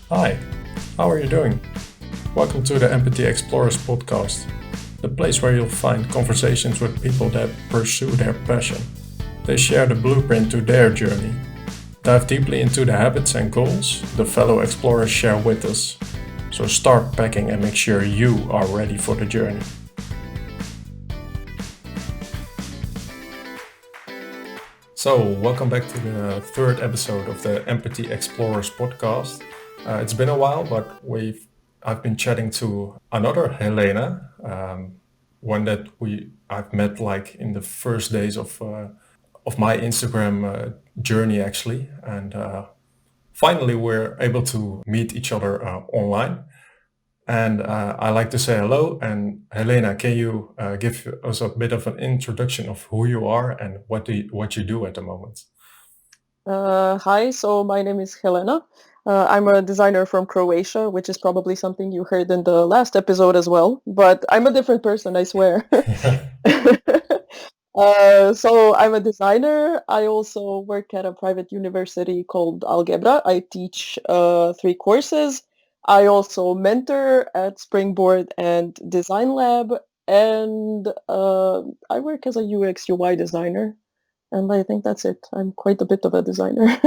Hi, how are you doing? Welcome to the Empathy Explorers podcast, the place where you'll find conversations with people that pursue their passion. They share the blueprint to their journey, dive deeply into the habits and goals the fellow explorers share with us. So start packing and make sure you are ready for the journey. So, welcome back to the third episode of the Empathy Explorers podcast. It's been a while, but I've been chatting to another Helena, one that I've met like in the first days of my Instagram journey actually, and finally we're able to meet each other online. And I like to say hello. And Helena, can you give us a bit of an introduction of who you are and what you do at the moment? Hi, so my name is Helena. I'm a designer from Croatia, which is probably something you heard in the last episode as well, but I'm a different person, I swear. So I'm a designer. I also work at a private university called Algebra. I teach 3 courses. I also mentor at Springboard and Design Lab, and I work as a UX UI designer. And I think that's it. I'm quite a bit of a designer.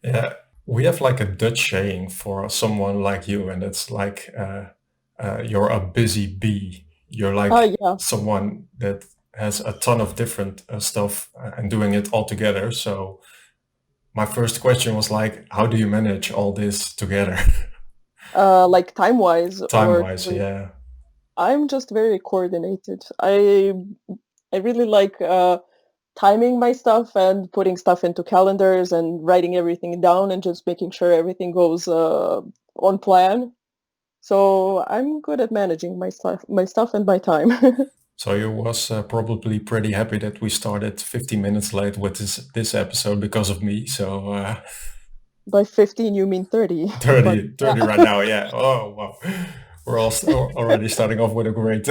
Yeah, we have like a Dutch saying for someone like you, and it's like you're a busy bee. You're like Yeah. someone that has a ton of different stuff and doing it all together. So my first question was like, how do you manage all this together? Like time-wise or Time-wise, yeah. I'm just very coordinated. I really like timing my stuff and putting stuff into calendars and writing everything down and just making sure everything goes on plan. So I'm good at managing my stuff and my time. So you was probably pretty happy that we started 15 minutes late with this episode because of me. So By 15, you mean 30, but 30 right now, yeah. Oh, wow. We're all already starting off with a great,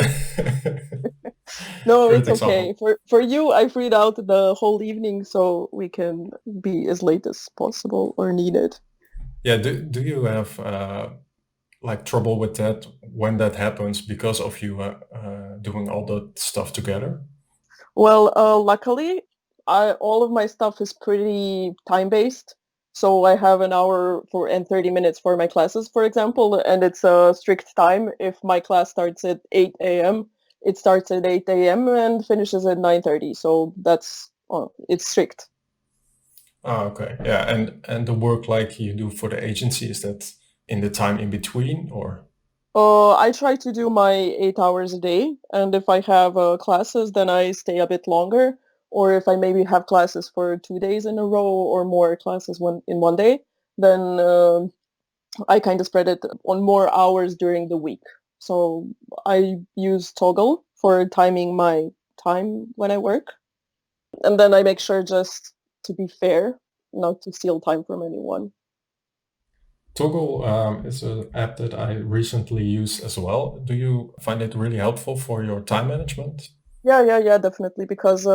no, great it's okay. example. For you, I freed out the whole evening so we can be as late as possible or needed. Yeah, do you have like trouble with that when that happens because of you doing all that stuff together? Well, luckily, all of my stuff is pretty time-based. So I have an hour for and 30 minutes for my classes, for example, and it's a strict time. If my class starts at 8 a.m., it starts at 8 a.m. and finishes at 9:30. So it's strict. Oh, okay. Yeah, and the work like you do for the agency, is that in the time in between or? I try to do my 8 hours a day, and if I have classes, then I stay a bit longer. Or if I maybe have classes for 2 days in a row or more classes in one day, then I kind of spread it on more hours during the week. So I use Toggle for timing my time when I work, and then I make sure just to be fair, not to steal time from anyone. Toggle is an app that I recently used as well. Do you find it really helpful for your time management? Yeah, definitely, because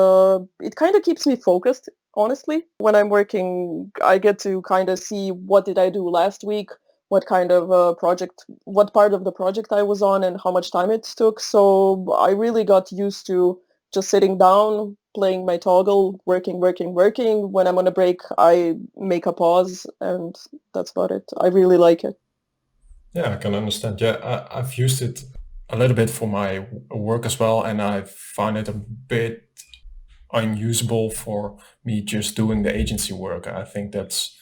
it kind of keeps me focused, honestly. When I'm working, I get to kind of see what did I do last week, what kind of what part of the project I was on, and how much time it took. So I really got used to just sitting down, playing my toggle, working. When I'm on a break, I make a pause, and that's about it. I really like it. Yeah, I can understand. Yeah, I've used it a little bit for my work as well, and I find it a bit unusable for me just doing the agency work. I think that's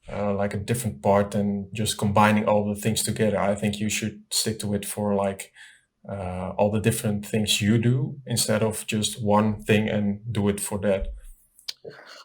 like a different part than just combining all the things together. I think you should stick to it for like all the different things you do instead of just one thing and do it for that.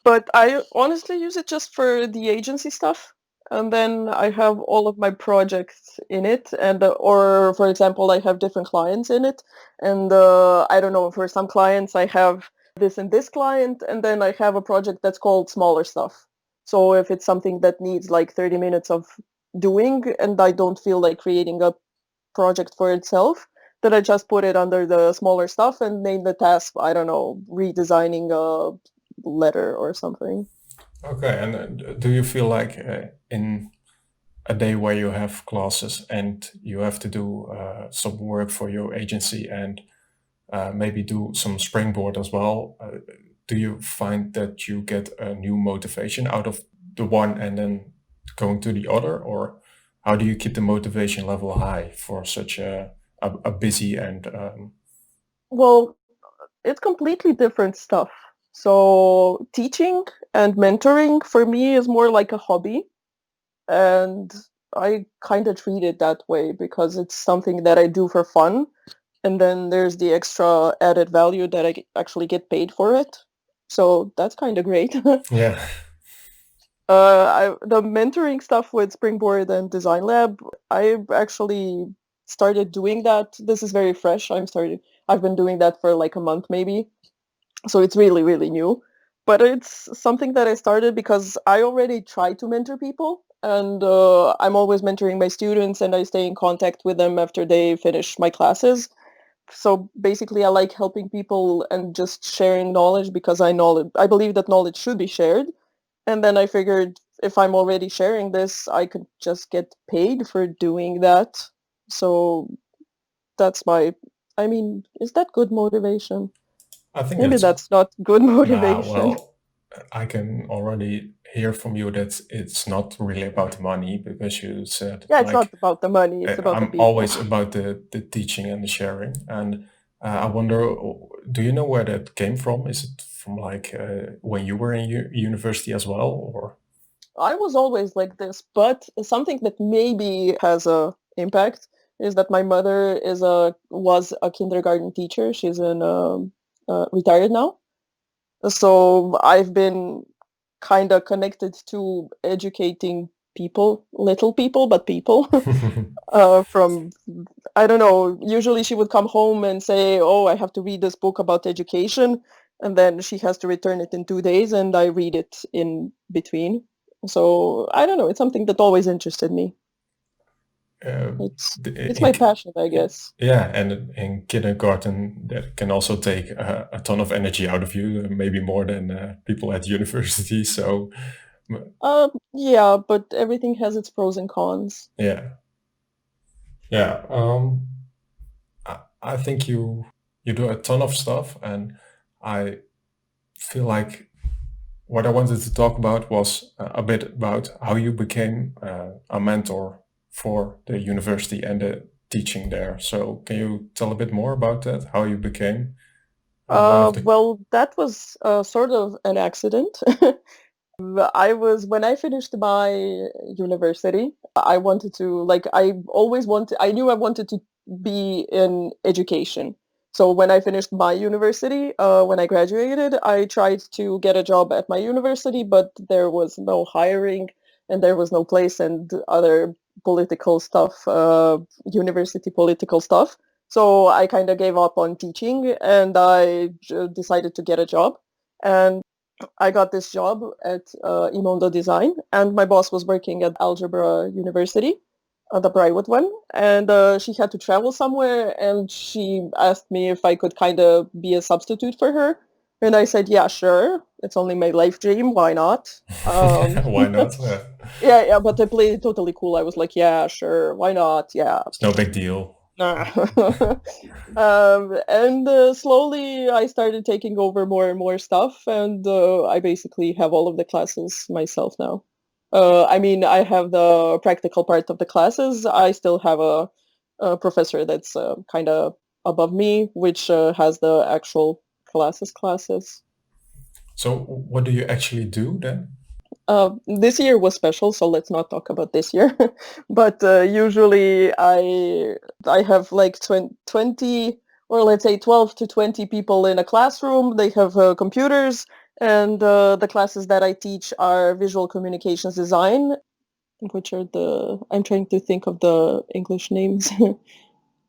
But I honestly use it just for the agency stuff. And then I have all of my projects in it. And, or for example, I have different clients in it. And I don't know, for some clients, I have this and this client. And then I have a project that's called smaller stuff. So if it's something that needs like 30 minutes of doing and I don't feel like creating a project for itself, then I just put it under the smaller stuff and name the task, I don't know, redesigning a letter or something. Okay, and do you feel like in a day where you have classes and you have to do some work for your agency and maybe do some Springboard as well, do you find that you get a new motivation out of the one and then going to the other? Or how do you keep the motivation level high for such a busy and Well, it's completely different stuff. So teaching and mentoring for me is more like a hobby, and I kind of treat it that way because it's something that I do for fun, and then there's the extra added value that actually get paid for it. So that's kind of great. yeah. The mentoring stuff with Springboard and Design Lab, I've actually started doing that. This is very fresh. I've been doing that for like a month maybe. So it's really, really new. But it's something that I started because I already try to mentor people, and I'm always mentoring my students, and I stay in contact with them after they finish my classes. So basically, I like helping people and just sharing knowledge because I believe that knowledge should be shared. And then I figured if I'm already sharing this, I could just get paid for doing that. So that's I mean, is that good motivation? I think Maybe that's that's not good nah, motivation. well, I can already hear from you that it's not really about money because you said Yeah, it's not like about the money, it's about the I'm people. always about the teaching and the sharing. And I wonder, do you know where that came from? Is it from like when you were in university as well, or? I was always like this, but something that maybe has a impact is that my mother was a kindergarten teacher. She's retired now. So I've been kind of connected to educating people, little people, but people. From I don't know, usually she would come home and say, oh, I have to read this book about education, and then she has to return it in 2 days, and I read it in between. So I don't know, it's something that always interested me. uh, It's the- it's in, my passion, I guess. yeah, and in kindergarten that can also take a ton of energy out of you, maybe more than people at university. So Yeah, but everything has its pros and cons. yeah, yeah. I think you do a ton of stuff, and I feel like what I wanted to talk about was a bit about how you became a mentor for the university and the teaching there. So can you tell a bit more about that? How you became one of the Well, that was sort of an accident. When I finished my university, I wanted to, like, I knew I wanted to be in education. So when I finished my university, when I graduated, I tried to get a job at my university, but there was no hiring and there was no place and other political stuff, university political stuff. So I kind of gave up on teaching and decided to get a job. And I got this job at Imondo Design, and my boss was working at Algebra University, the private one, and she had to travel somewhere, and she asked me if I could kind of be a substitute for her, and I said, yeah, sure. It's only my life dream. Why not? yeah, why not? Yeah, yeah, but I played it totally cool. I was like, yeah, sure. Why not? Yeah. It's no big deal. Nah. And slowly I started taking over more and more stuff, and I basically have all of the classes myself now. I mean, I have the practical part of the classes. I still have a professor that's kind of above me, which has the actual classes. So what do you actually do then? This year was special, so let's not talk about this year. But usually I have like 20 or let's say 12 to 20 people in a classroom. They have computers, and the classes that I teach are visual communications design, which are I'm trying to think of the English names.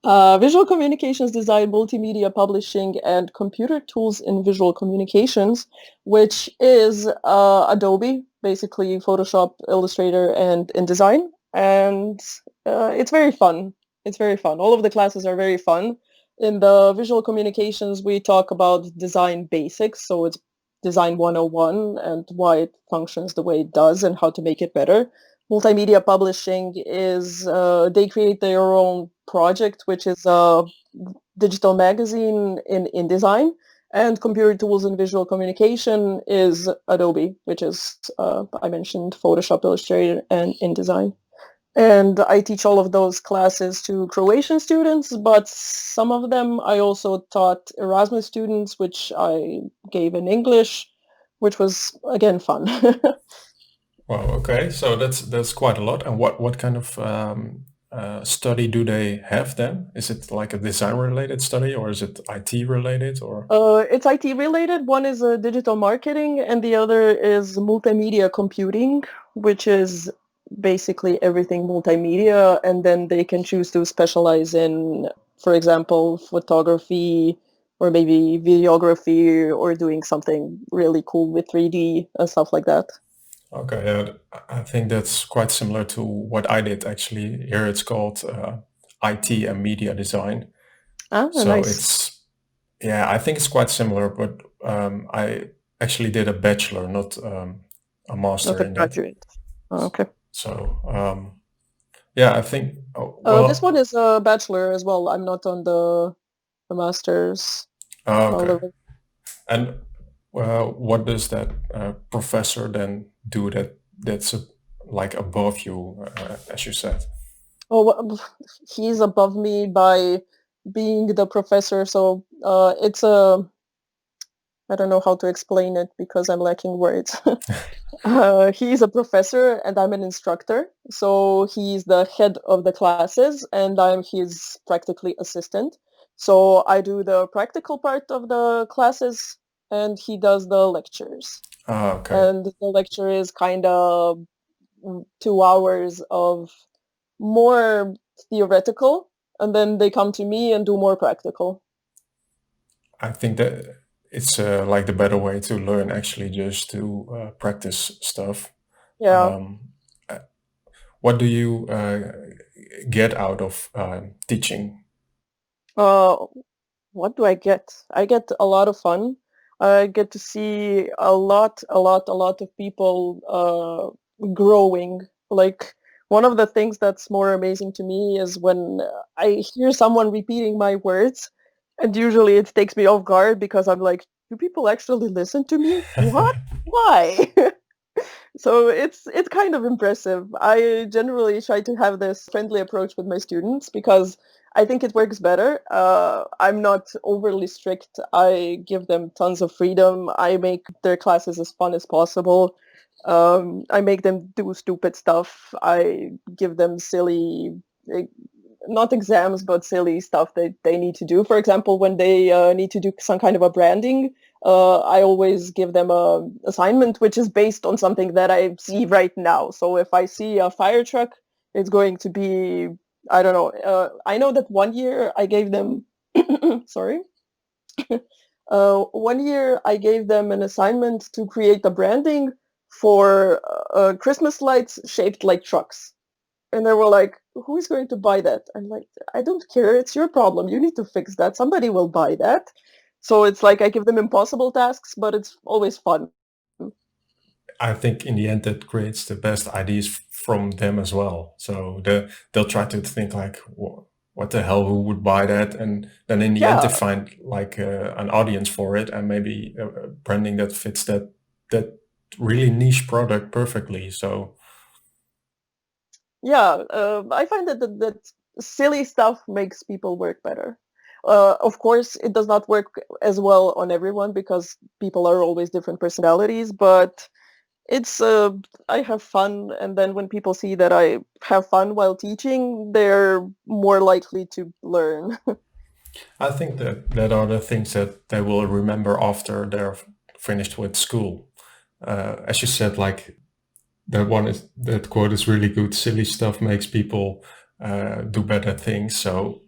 Visual communications design, multimedia publishing, and computer tools in visual communications, which is Adobe, basically Photoshop, Illustrator, and InDesign. And it's very fun. It's very fun. All of the classes are very fun. In the visual communications, we talk about design basics. So it's design 101 and why it functions the way it does and how to make it better. multimedia publishing is they create their own project, which is a digital magazine in InDesign, and computer tools and visual communication is Adobe, which is I mentioned Photoshop, Illustrator, and InDesign. And I teach all of those classes to Croatian students, but some of them I also taught Erasmus students, which I gave in English, which was again fun. Well, okay, so that's quite a lot. And what kind of study do they have then? Is it like a design related study, or is it IT related, or? It's IT related. One is digital marketing, and the other is multimedia computing, which is basically everything multimedia. And then they can choose to specialize in, for example, photography or maybe videography or doing something really cool with 3D and stuff like that. Okay, yeah, I think that's quite similar to what I did actually. Here it's called IT and media design. Ah, So nice. it's, yeah, I think it's quite similar, but I actually did a bachelor, not a Not master a in that. graduate. Okay. So yeah, I think, This well, one is a bachelor as well. I'm not on the master's okay. level. And what does that professor then do that's like above you, as you said? Oh, he's above me by being the professor. So it's a, I don't know how to explain it because I'm lacking words. He's a professor and I'm an instructor. So he's the head of the classes and I'm his practically assistant. So I do the practical part of the classes and he does the lectures. Ah, okay. And the lecture is kind of 2 hours of more theoretical, and then they come to me and do more practical. I think that it's like the better way to learn, actually, just to practice stuff. Yeah. Um, uh, what do you get out of teaching? Uh, what do I get? I get a lot of fun. I get to see a lot of people growing. Like one of the things that's more amazing to me is when I hear someone repeating my words, and usually it takes me off guard because I'm like, do people actually listen to me? What? Why? So it's kind of impressive. I generally try to have this friendly approach with my students because I think it works better. I'm not overly strict. I give them tons of freedom. I make their classes as fun as possible. I make them do stupid stuff. I give them silly, eh, not exams, but silly stuff that they need to do. For example, when they need to do some kind of a branding, I always give them a assignment which is based on something that I see right now. So if I see a fire truck, it's going to be, I don't know. I know that one year I gave them, sorry, one year I gave them an assignment to create a branding for Christmas lights shaped like trucks. And they were like, who is going to buy that? I'm like, I don't care. It's your problem. You need to fix that. Somebody will buy that. So it's like I give them impossible tasks, but it's always fun. I think in the end that creates the best ideas from them as well. So they'll try to think like, what the hell, who would buy that? And then in the end they Yeah, find like an audience for it, and maybe branding that fits that really niche product perfectly. So yeah. I find that silly stuff makes people work better. Of course, it does not work as well on everyone because people are always different personalities, but it's I have fun, and then when people see that I have fun while teaching, they're more likely to learn. I think that are the things that they will remember after they're finished with school. As you said, like that quote is really good. Silly stuff makes people do better things. So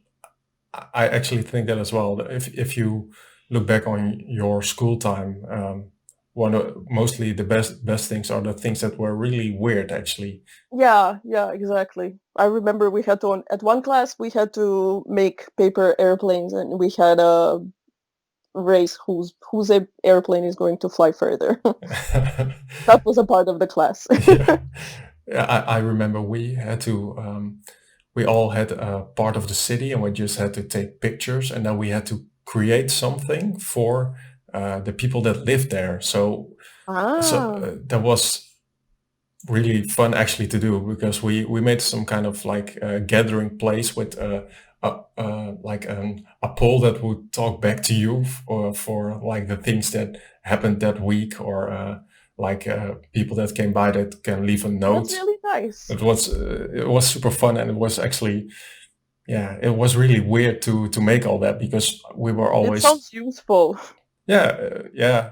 I actually think that as well. If you look back on your school time, mostly the best things are the things that were really weird, actually. Yeah, yeah, exactly. I remember we had to, at one class, we had to make paper airplanes, and we had a race whose airplane is going to fly further. That was a part of the class. Yeah, I remember we all had a part of the city, and we just had to take pictures, and then we had to create something for the people that lived there. So Ah, that was really fun actually to do, because we made some kind of like gathering place with a poll that would talk back to you for like the things that happened that week, or people that came by that can leave a that's note. really nice. It was super fun, and it was actually, yeah, it was really weird to make all that, because we were It always, sounds useful. yeah,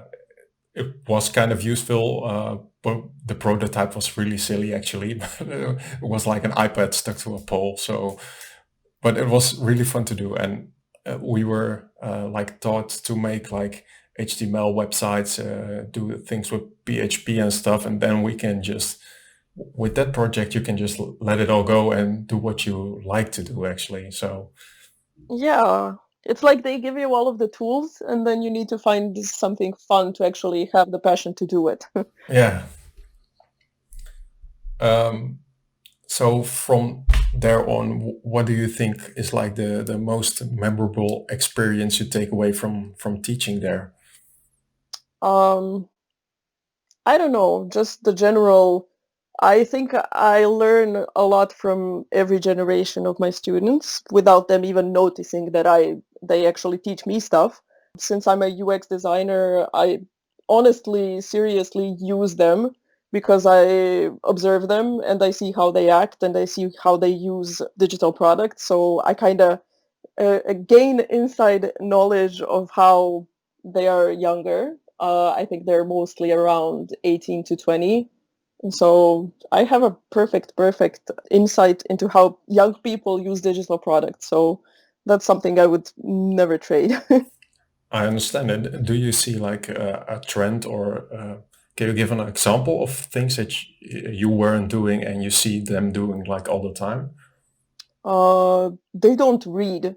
it was kind of useful, but the prototype was really silly actually. It was like an iPad stuck to a pole. So, but it was really fun to do, and we were like taught to make like HTML websites, do things with PHP and stuff, and then we can just, with that project, you can just let it all go and do what you like to do actually. So Yeah. It's like they give you all of the tools, and then you need to find something fun to actually have the passion to do it. yeah. Um, So from there on, what do you think is like the most memorable experience you take away from teaching there? Um, I don't know, just the general. I think I learn a lot from every generation of my students without them even noticing that they actually teach me stuff. Since I'm a UX designer, I honestly, seriously use them because I observe them and I see how they act and I see how they use digital products. So I kind of gain inside knowledge of how they are younger. I think they're mostly around 18 to 20. And so I have a perfect insight into how young people use digital products. So that's something I would never trade. I understand it. Do you see like a trend, or can you give an example of things that you weren't doing and you see them doing like all the time? They don't read.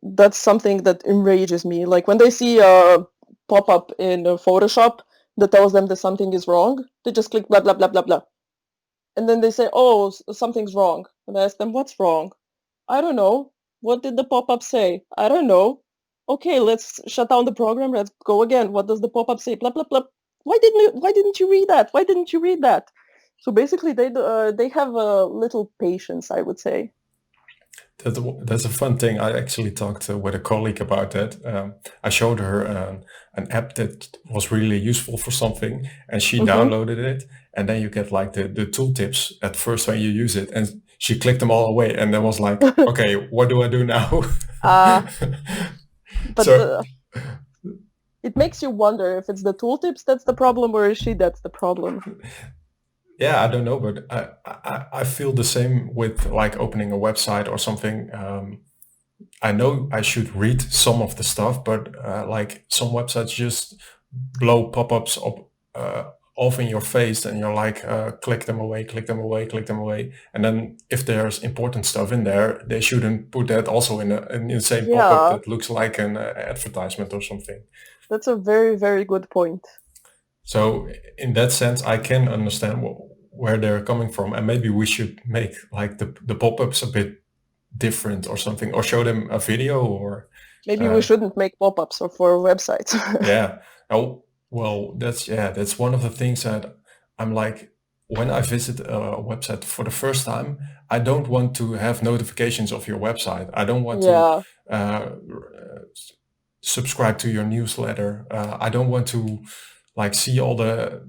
That's something that enrages me. Like when they see a pop-up in Photoshop that tells them that something is wrong, they just click blah blah blah blah blah. And then they say, oh, something's wrong. And I ask them, what's wrong? I don't know. What did the pop-up say? I don't know. Okay, let's shut down the program. Let's go again. What does the pop-up say? Blah blah blah. Why didn't you read that? Why didn't you read that? So basically, they have a little patience, I would say. That's a fun thing. I actually talked with a colleague about that. I showed her an app that was really useful for something, and she Hmm. downloaded it. And then you get like the tooltips at first when you use it, and she clicked them all away, and then was like, "Okay, what do I do now?" uh, but So it makes you wonder if it's the tooltips that's the problem or is she that's the problem. yeah, I don't know, but I feel the same with like opening a website or something. I know I should read some of the stuff, but like some websites just blow pop-ups up off in your face, and you're like, click them away, click them away, click them away. And then if there's important stuff in there, they shouldn't put that also in the same pop-up Yeah, that looks like an advertisement or something. that's a very, very good point. So in that sense, I can understand where they're coming from, and maybe we should make like the pop-ups a bit different or something, or show them a video, or Maybe we uh, shouldn't make pop-ups for websites. yeah. Oh, well, that's one of the things that I'm like, when I visit a website for the first time, I don't want to have notifications of your website. I don't want to Yeah. uh, subscribe to your newsletter. I don't want to like see all the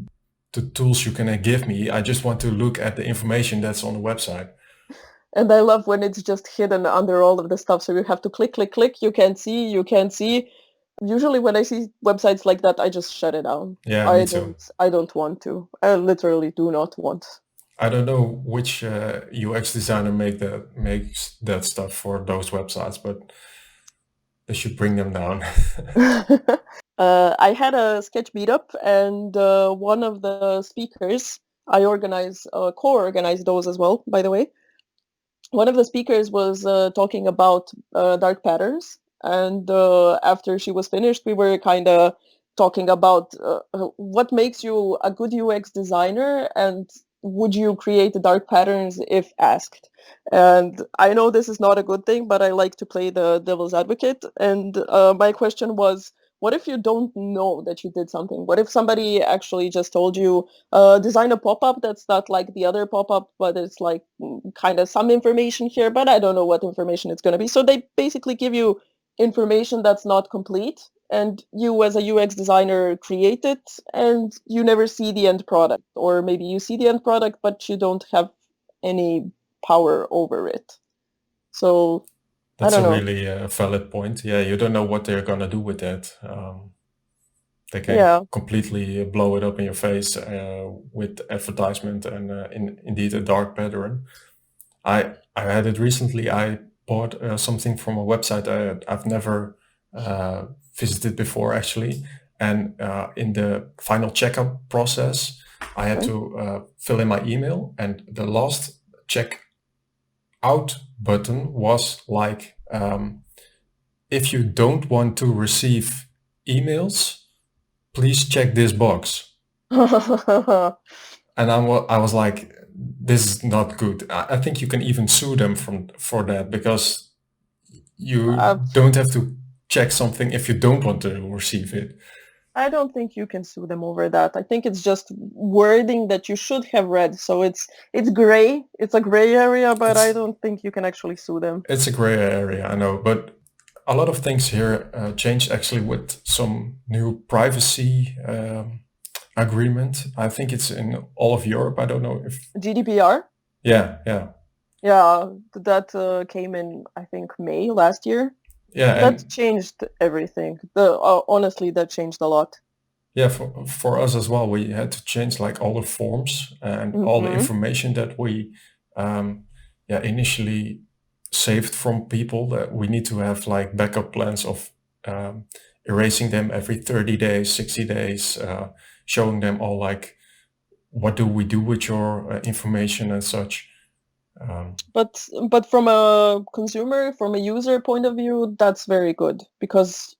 tools you can give me. I just want to look at the information that's on the website. And I love when it's just hidden under all of the stuff. So you have to click, click, click. You can't see, you can't see. Usually when I see websites like that, I just shut it down. Yeah, me I too. don't I don't want to. I literally do not want. I don't know which UX designer makes that stuff for those websites, but they should bring them down. I had a sketch meetup, and one of the speakers, I co-organize those as well, by the way. One of the speakers was talking about dark patterns, and after she was finished, we were kind of talking about what makes you a good UX designer and would you create the dark patterns if asked? And I know this is not a good thing, but I like to play the devil's advocate. And my question was, what if you don't know that you did something? What if somebody actually just told you, design a pop-up that's not like the other pop-up, but it's like kind of some information here, but I don't know what information it's going to be. So they basically give you information that's not complete, and you as a UX designer create it, and you never see the end product, or maybe you see the end product but you don't have any power over it. So I That's don't a know. really valid point. Yeah, you don't know what they're gonna do with that. They can Yeah. completely blow it up in your face with advertisement and indeed a dark pattern. I had it recently. I bought something from a website I've never visited before actually, and in the final checkout process, I had Okay. to fill in my email, and the last check out button was like, if you don't want to receive emails, please check this box. And I was like, this is not good. I think you can even sue them for that, because you uh, don't have to check something if you don't want to receive it. I don't think you can sue them over that. I think it's just wording that you should have read. So it's gray. It's a gray area, but I It's don't think you can actually sue them. it's a gray area, I know, but a lot of things here changed actually with some new privacy agreement. I think it's in all of Europe. I don't know if. GDPR? Yeah. Yeah, that came in, I think, May last year. Yeah, That and changed everything. The honestly, that changed a lot. yeah, for us as well, we had to change like all the forms and all the Hmm. information that we yeah, initially saved from people, that we need to have like backup plans of erasing them every 30 days, 60 days, showing them all like, what do we do with your information and such. Um, But from a consumer, from a user point of view, that's very good because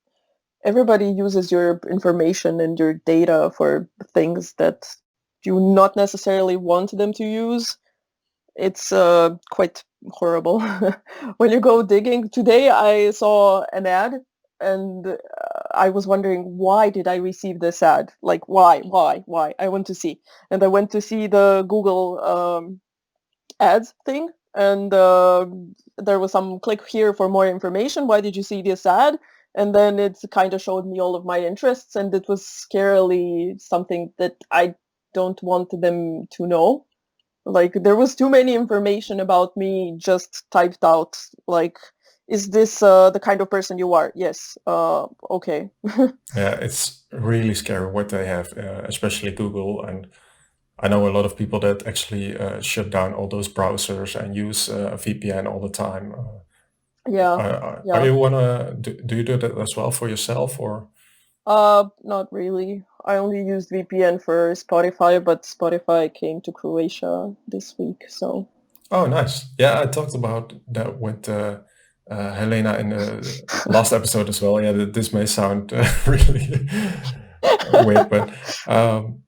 everybody uses your information and your data for things that you not necessarily want them to use. It's quite horrible. When you go digging, today I saw an ad and I was wondering, why did I receive this ad? Like, why? I want to see. And I went to see the Google ads thing, and there was some click here for more information. Why did you see this ad? And then it kind of showed me all of my interests, and it was scarily something that I don't want them to know. Like, there was too many information about me just typed out. Like, is this the kind of person you are? Yes. Okay. yeah, it's really scary what they have, especially Google. And I know a lot of people that actually shut down all those browsers and use a VPN all the time. Yeah. Are Yeah. you wanna do you do that as well for yourself, or? Not really. I only used VPN for Spotify, but Spotify came to Croatia this week, so Oh, nice. Yeah, I talked about that with Helena in the last episode as well. Yeah, this may sound really weird, but um,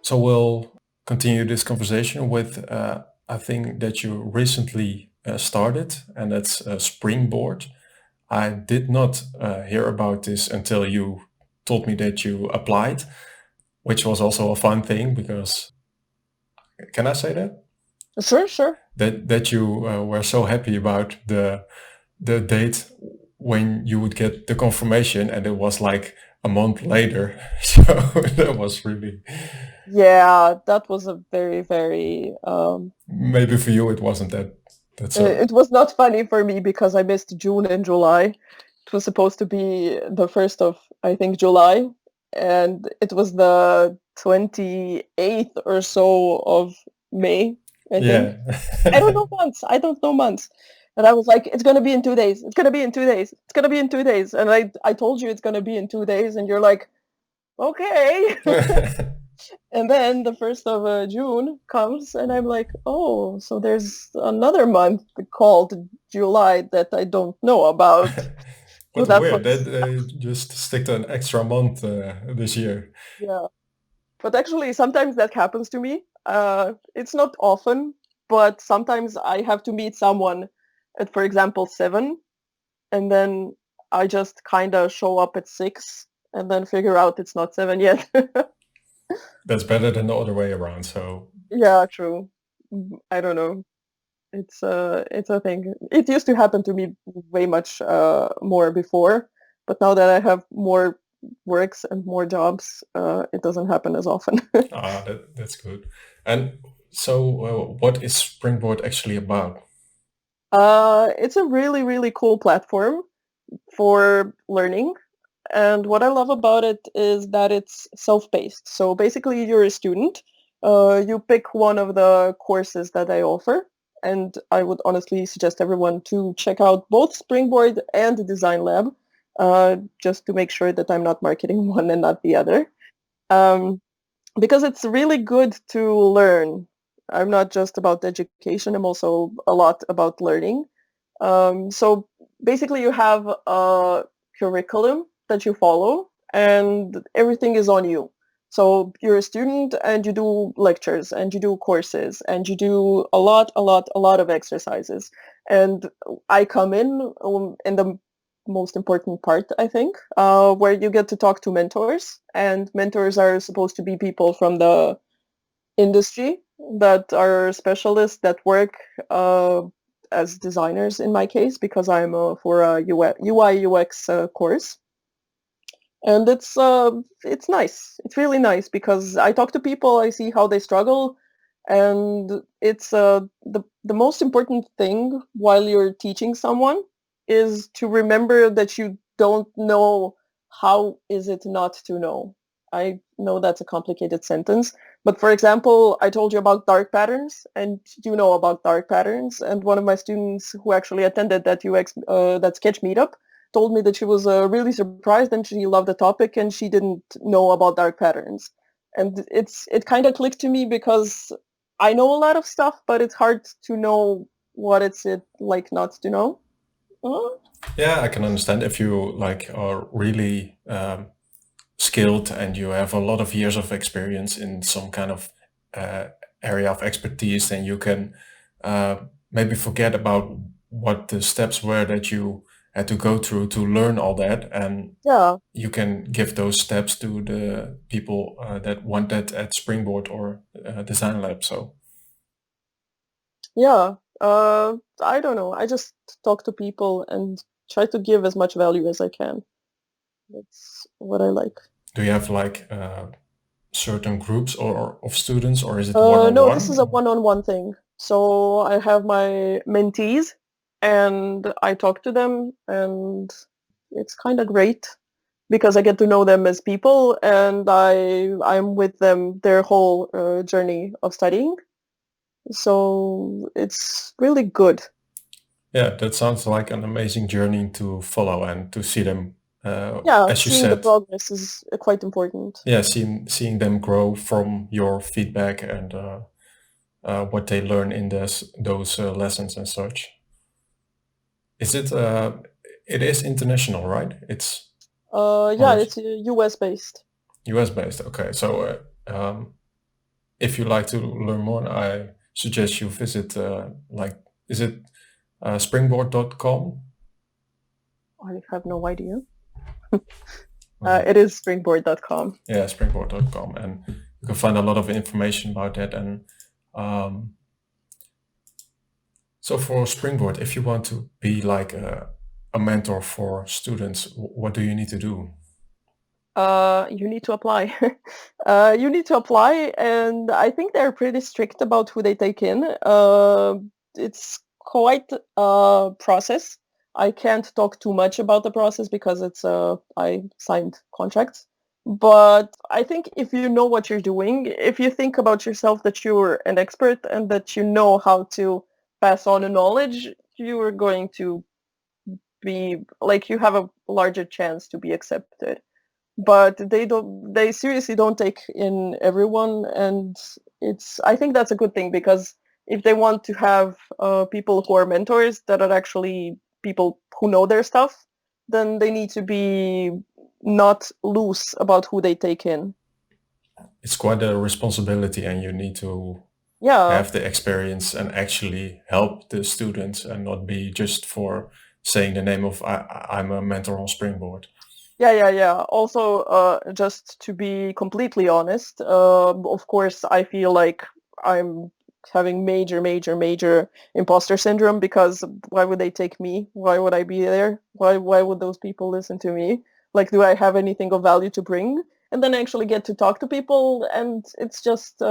so we'll continue this conversation with a thing that you recently started, and that's Springboard. I did not hear about this until you told me that you applied, which was also a fun thing because, can I say that? sure, sure. That you were so happy about the date when you would get the confirmation, and it was like a month later. So that was really, Yeah, that was a very, very maybe for you it wasn't that so. it was not funny for me because I missed June and July. It was supposed to be the 1st of, I think, July, and it was the 28th or so of May, I think. Yeah. I don't know months. I don't know months. And I was like, it's gonna be in 2 days. It's gonna be in 2 days. It's gonna be in 2 days. And I told you it's gonna be in 2 days, and you're like, okay. And then the 1st of June comes, and I'm like, oh, so there's another month called July that I don't know about. So What that weird that was, they just stick to an extra month this year. yeah. But actually, sometimes that happens to me. It's not often, but sometimes I have to meet someone at, for example, 7, and then I just kind of show up at 6 and then figure out it's not 7 yet. That's better than the other way around. So Yeah, true. I don't know. It's a thing. It used to happen to me way much more before, but now that I have more works and more jobs, it doesn't happen as often. that's good. And so, what is Springboard actually about? It's a really, really cool platform for learning. And what I love about it is that it's self-paced. So basically, you're a student. You pick one of the courses that I offer. And I would honestly suggest everyone to check out both Springboard and the Design Lab, just to make sure that I'm not marketing one and not the other. Um, because it's really good to learn. I'm not just about education, I'm also a lot about learning. So basically you have a curriculum that you follow and everything is on you. So you're a student and you do lectures and you do courses and you do a lot of exercises. And I come in the most important part, I think, where you get to talk to mentors. And mentors are supposed to be people from the industry that are specialists that work as designers in my case because I'm for a UI UX course. And it's nice. It's really nice because I talk to people, I see how they struggle, and it's the most important thing while you're teaching someone is to remember that you don't know how is it not to know. I know that's a complicated sentence, but for example, I told you about dark patterns, and you know about dark patterns, and one of my students who actually attended that that sketch meetup told me that she was really surprised and she loved the topic and she didn't know about dark patterns. And it kind of clicked to me because I know a lot of stuff, but it's hard to know what it's like not to know. Uh, Yeah, I can understand if you like are really skilled and you have a lot of years of experience in some kind of uh, area of expertise, then you can uh, maybe forget about what the steps were that you had to go through to learn all that, and yeah, you can give those steps to the people that want that at Springboard or Design Lab. So yeah. I don't know. I just talk to people and try to give as much value as I can. That's what I like. do you have like certain groups or of students, or is it one on No, this is a one? one-on-one thing. So I have my mentees and I talk to them and it's kind of great because I get to know them as people and I'm with them their whole journey of studying. So it's really good. Yeah, that sounds like an amazing journey to follow and to see them, Yeah, as you seeing the said, progress is quite important. yeah, seeing them grow from your feedback and what they learn in those lessons and such. Is it? It is international, right? It's Yeah, or it's US based. US based. Okay, so if you like to learn more, I suggest you visit like is it springboard.com? I have no idea. Okay. It is springboard.com. Yeah, springboard.com, and you can find a lot of information about that. And um, so for Springboard, if you want to be like a mentor for students, what do you need to do? You need to apply. You need to apply, and I think they're pretty strict about who they take in. It's quite a process. I can't talk too much about the process because I signed contracts. But I think if you know what you're doing, if you think about yourself that you're an expert and that you know how to pass on the knowledge, you are going to be like you have a larger chance to be accepted, but they seriously don't take in everyone, and I think that's a good thing because if they want to have people who are mentors that are actually people who know their stuff, then they need to be not loose about who they take in. It's quite a responsibility, and you need to Yeah. have the experience and actually help the students and not be just for saying the name of I'm a mentor on Springboard. Yeah, yeah, yeah. Also, just to be completely honest, of course, I feel like I'm having major, major, major imposter syndrome because why would they take me? Why would I be there? Why would those people listen to me? Like, do I have anything of value to bring? And then I actually get to talk to people, and it's just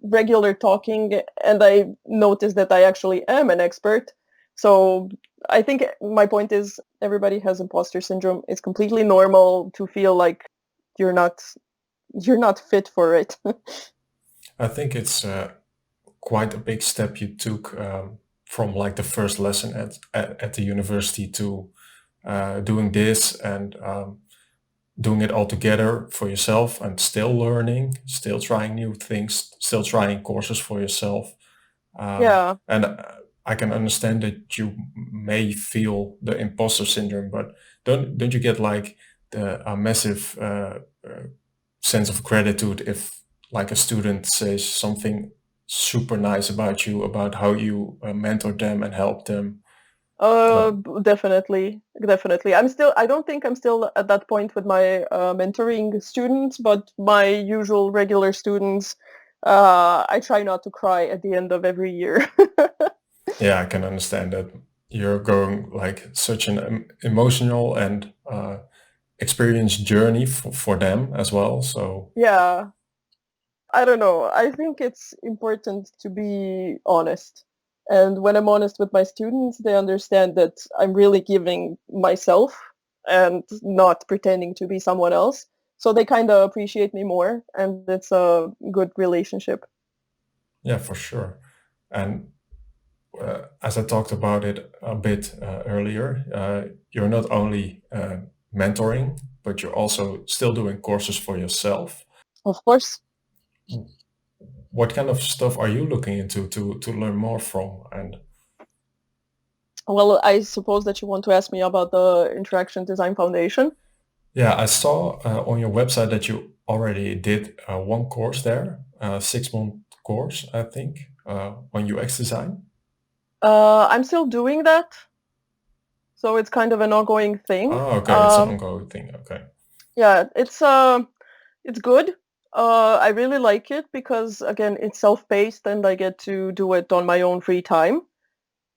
regular talking, and I notice that I actually am an expert. So I think my point is everybody has imposter syndrome. It's completely normal to feel like you're not you're not fit for it. I think it's quite a big step you took from like the first lesson at the university to doing this and doing it all together for yourself and still learning, still trying new things, still trying courses for yourself. Yeah. And I can understand that you may feel the imposter syndrome, but don't you get like a massive sense of gratitude if like a student says something super nice about you, about how you mentor them and help them? Uh, Definitely, definitely. I don't think I'm still at that point with my mentoring students, but my usual regular students, I try not to cry at the end of every year. yeah, I can understand that you're going like such an emotional and experience journey for them as well. So Yeah. I don't know. I think it's important to be honest. And when I'm honest with my students, they understand that I'm really giving myself and not pretending to be someone else. So they kind of appreciate me more, and it's a good relationship. yeah, for sure. And as I talked about it a bit earlier, you're not only mentoring, but you're also still doing courses for yourself. Of course. What kind of stuff are you looking into to learn more from? And Well, I suppose that you want to ask me about the Interaction Design Foundation. yeah, I saw on your website that you already did one course there, a 6-month course, I think, on UX design. I'm still doing that, so it's kind of an ongoing thing. Oh, okay, it's an ongoing thing. Okay. Yeah, it's good. I really like it because again, it's self-paced and I get to do it on my own free time.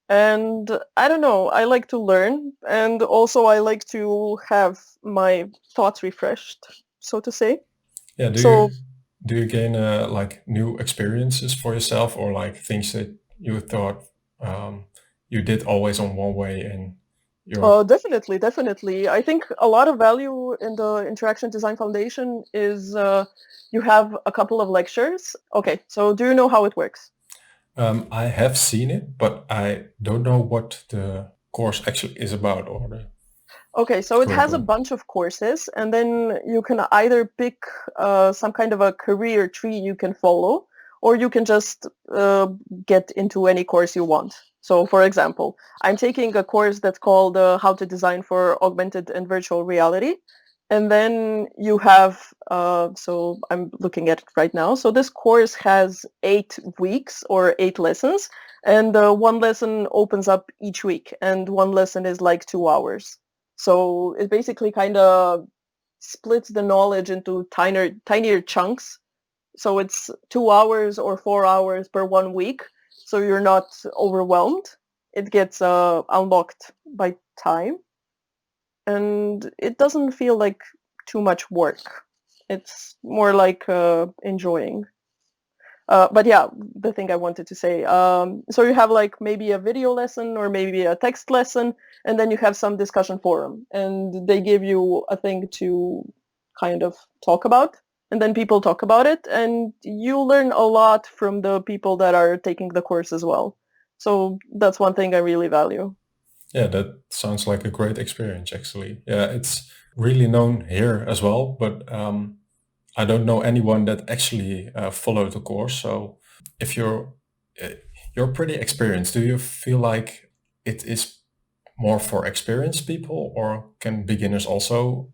And I don't know, I like to learn and also I like to have my thoughts refreshed, so to say. Yeah, So, do you gain like new experiences for yourself or like things that you thought you did always on one way and you're definitely, definitely. I think a lot of value in the Interaction Design Foundation is you have a couple of lectures. Okay, so do you know how it works? I have seen it, but I don't know what the course actually is about or the Okay, so it has a curriculum. bunch of courses, and then you can either pick some kind of a career tree you can follow, or you can just get into any course you want. So, for example, I'm taking a course that's called How to Design for Augmented and Virtual Reality. And then you have, so I'm looking at it right now. So this course has 8 weeks or 8 lessons, and one lesson opens up each week, and one lesson is like 2 hours. So it basically kind of splits the knowledge into tinier chunks. So it's 2 hours or 4 hours per one week. So you're not overwhelmed. It gets unlocked by time, and it doesn't feel like too much work. It's more like enjoying. But yeah, the thing I wanted to say. So you have like maybe a video lesson or maybe a text lesson, and then you have some discussion forum, and they give you a thing to kind of talk about, and then people talk about it, and you learn a lot from the people that are taking the course as well. So that's one thing I really value. Yeah, that sounds like a great experience actually. Yeah, it's really known here as well, but I don't know anyone that actually followed the course. So if uh, you're pretty experienced, do you feel like it is more for experienced people, or can beginners also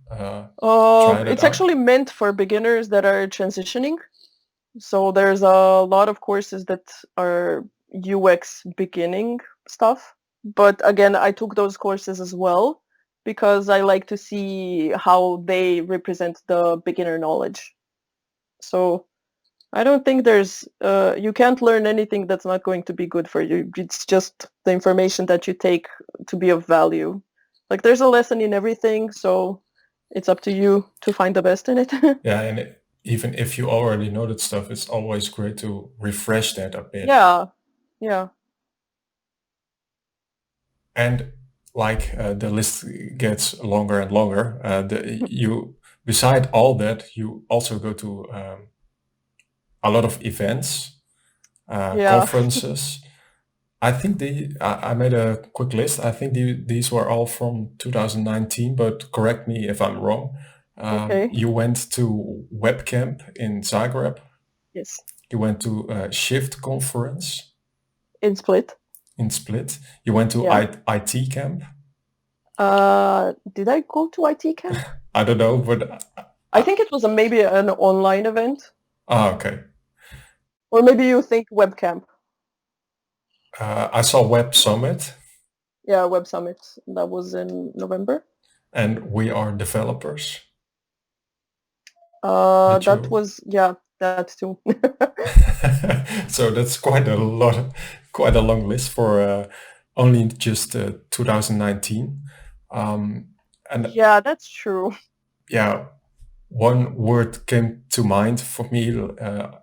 try that It's out? actually meant for beginners that are transitioning. So there's a lot of courses that are UX beginning stuff. But again, I took those courses as well because I like to see how they represent the beginner knowledge. So I don't think you can't learn anything that's not going to be good for you. It's just the information that you take to be of value. Like there's a lesson in everything, so it's up to you to find the best in it. Yeah, and even if you already know that stuff, it's always great to refresh that a bit. Yeah, yeah. And like the list gets longer and longer, you beside all that, you also go to a lot of events, Yeah. conferences. I think I made a quick list. I think these were all from 2019, but correct me if I'm wrong. Okay. You went to Webcamp in Zagreb. Yes. You went to a Shift conference In Split. in Split. You went to Yeah. IT camp. Did I go to IT camp? I don't know, but I think it was maybe an online event, okay. or maybe you think webcamp. I saw Web Summit, Yeah, Web Summit. That was in November. and we are developers. Did That you? was, yeah, that too. So that's quite a lot, quite a long list for only just 2019. Um, and Yeah, that's true. yeah, one word came to mind for me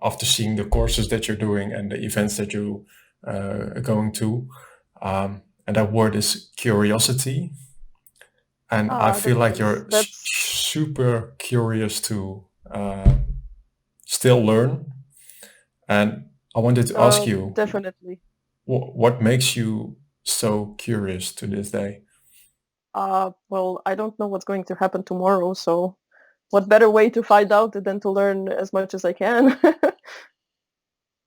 after seeing the courses that you're doing and the events that you are going to. And that word is curiosity. And I Ah, feel that's like nice. you're That's super curious to still learn. And I wanted to ask you, definitely. what makes you so curious to this day? Well, I don't know what's going to happen tomorrow, so what better way to find out than to learn as much as I can?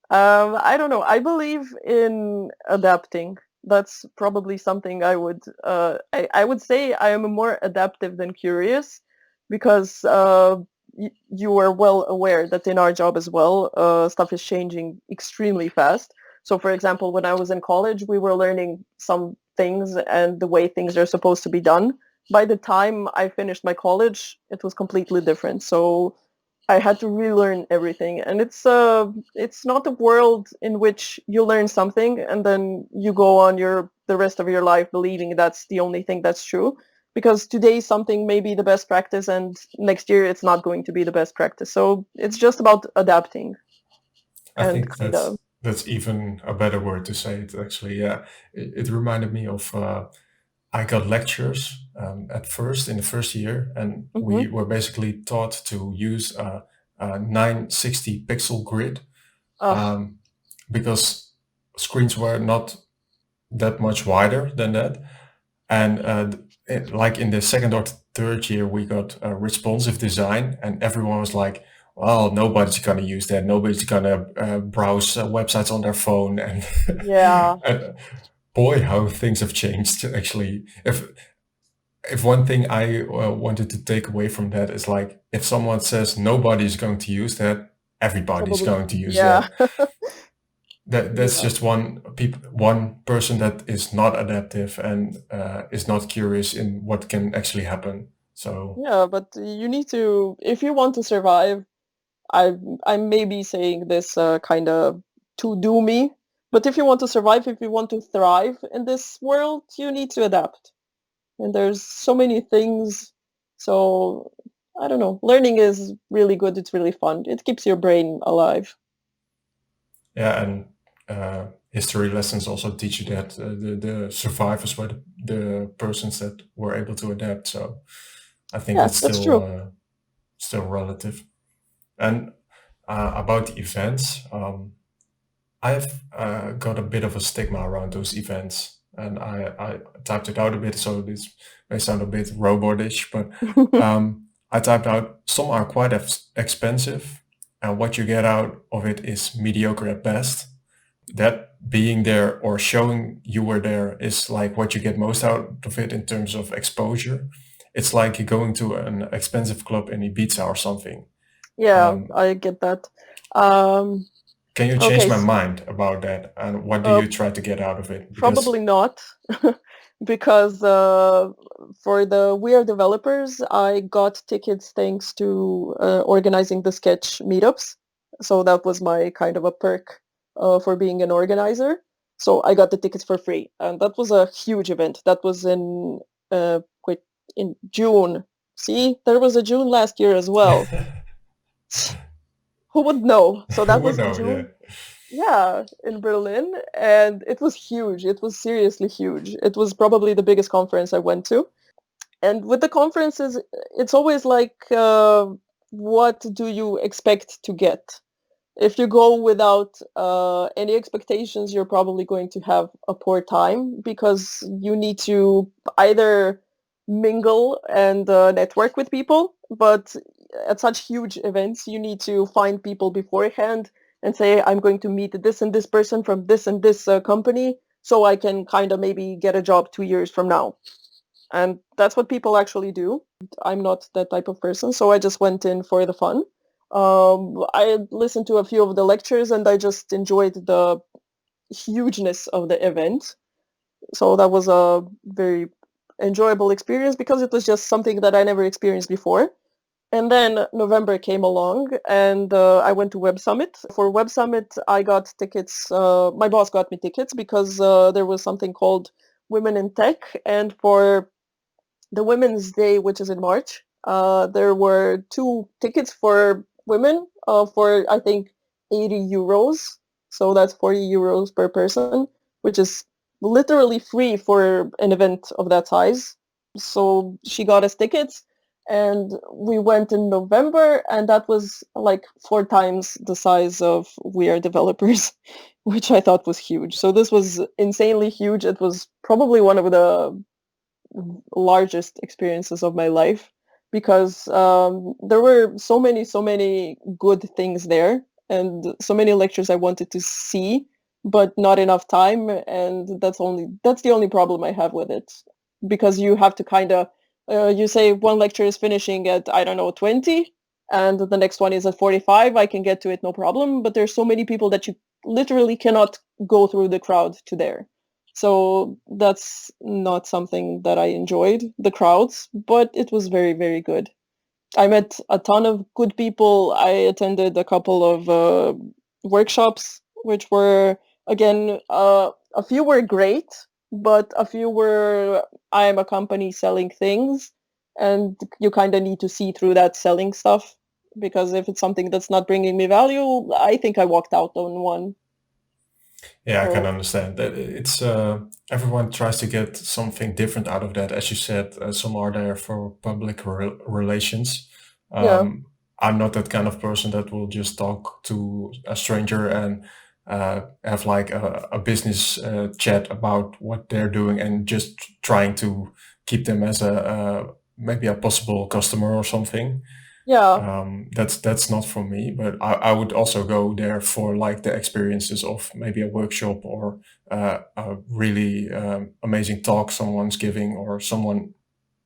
I don't know. I believe in adapting. That's probably something I would say I am more adaptive than curious because you are well aware that in our job as well, stuff is changing extremely fast. So for example, when I was in college, we were learning some things and the way things are supposed to be done. By the time I finished my college, it was completely different. So I had to relearn everything, and it's not a world in which you learn something and then you go on the rest of your life believing that's the only thing that's true. Because today something may be the best practice, and next year it's not going to be the best practice. So it's just about adapting I and think kind of. that's even a better word to say it. Actually, yeah, it reminded me of. I got lectures at first in the first year, and Hmm. we were basically taught to use a 960 pixel grid Uh, um, because screens were not that much wider than that. And like in the second or third year, we got responsive design, and everyone was like, "Well, nobody's gonna use that. Nobody's gonna browse websites on their phone." And, yeah, and boy, how things have changed. Actually, if one thing I wanted to take away from that is like, if someone says nobody's going to use that, everybody's probably. going to use Yeah, that. That's yeah. just one person that is not adaptive and is not curious in what can actually happen. So Yeah, but you need to, if you want to survive, I I may be saying this kind of to do me, but if you want to survive, if you want to thrive in this world, you need to adapt. And there's so many things. So I don't know. Learning is really good. It's really fun. It keeps your brain alive. yeah, and history lessons also teach you that the survivors were the persons that were able to adapt. So I think Yeah, that's that's still true. still relative. And about the events, I've got a bit of a stigma around those events, and I typed it out a bit, so this may sound a bit robotish, but I typed out some are quite expensive, and what you get out of it is mediocre at best. that being there or showing you were there is like what you get most out of it in terms of exposure. It's like going to an expensive club in Ibiza or something. Yeah, Um, I get that. Um, can you change okay, my mind about that? And what do uh, you try to get out of it? probably Because not, because for the We Are developers, I got tickets thanks to organizing the sketch meetups. So that was my kind of a perk for being an organizer. So I got the tickets for free, and that was a huge event. That was wait, in June. See, there was a June last year as well. Who would know? So who that would was in know? Yeah. June. Yeah, in Berlin, and it was huge. It was seriously huge. It was probably the biggest conference I went to. And with the conferences, it's always like, what do you expect to get? If you go without any expectations, you're probably going to have a poor time because you need to either mingle and network with people, but at such huge events, you need to find people beforehand and say, I'm going to meet this and this person from this and this company, so I can kind of maybe get a job 2 years from now. And that's what people actually do. I'm not that type of person, so I just went in for the fun. I listened to a few of the lectures and I just enjoyed the hugeness of the event. So that was a very enjoyable experience because it was just something that I never experienced before. And then November came along and I went to Web Summit. For Web Summit, I got tickets. My boss got me tickets because there was something called Women in Tech. And for the Women's Day, which is in March, there were 2 tickets for women for, I think, 80 euros. So that's 40 euros per person, which is literally free for an event of that size. So she got us tickets and we went in November, and that was like 4 times the size of We Are developers, which I thought was huge. So this was insanely huge. It was probably one of the largest experiences of my life because there were so many good things there and so many lectures I wanted to see, but not enough time. And that's the only problem I have with it, because you have to kind of you say one lecture is finishing at, I don't know, 20, and the next one is at 45. I can get to it no problem, but there's so many people that you literally cannot go through the crowd to there. So that's not something that I enjoyed, the crowds, but it was very, very good. I met a ton of good people. I attended a couple of workshops, which were, again, a few were great, but a few were, I am a company selling things, and you kind of need to see through that selling stuff, because if it's something that's not bringing me value, I think I walked out on one. Yeah, I can So, understand that. It's everyone tries to get something different out of that. As you said, some are there for public relations. yeah. I'm not that kind of person that will just talk to a stranger and have like a business chat about what they're doing and just trying to keep them as a maybe a possible customer or something. Yeah. That's not for me, but I would also go there for like the experiences of maybe a workshop or a really amazing talk someone's giving or someone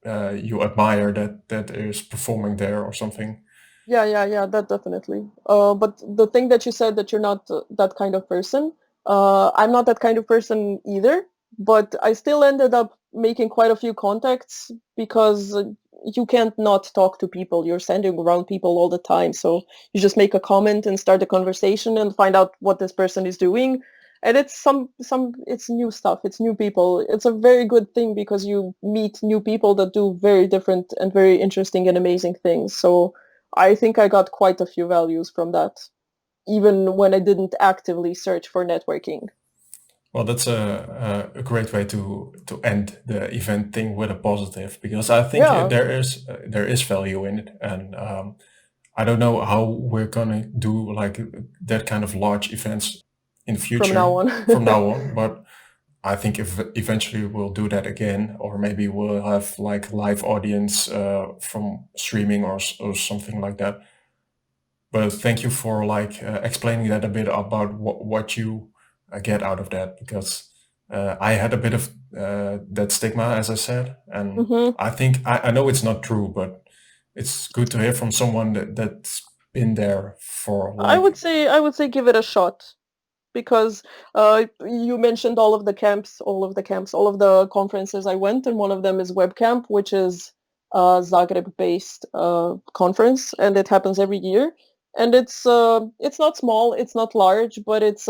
you admire that is performing there or something. Yeah, that definitely. But the thing that you said, that you're not that kind of person, I'm not that kind of person either, but I still ended up making quite a few contacts because you can't not talk to people. You're standing around people all the time. So you just make a comment and start a conversation and find out what this person is doing. And it's it's new stuff. It's new people. It's a very good thing because you meet new people that do very different and very interesting and amazing things. So I think I got quite a few values from that, even when I didn't actively search for networking. Well, that's a great way to end the event thing with a positive because I think Yeah, there is value in it, and I don't know how we're gonna do like that kind of large events in from now future on. from now on, but I think if eventually we'll do that again, or maybe we'll have like live audience from streaming or something like that. But thank you for like explaining that a bit about what you get out of that, because I had a bit of that stigma, as I said, and Hmm. I think I know it's not true, but it's good to hear from someone that's been there for like. I would say give it a shot because you mentioned all of the conferences I went, and one of them is WebCamp, which is a Zagreb-based conference, and it happens every year. And it's not small, it's not large, but it's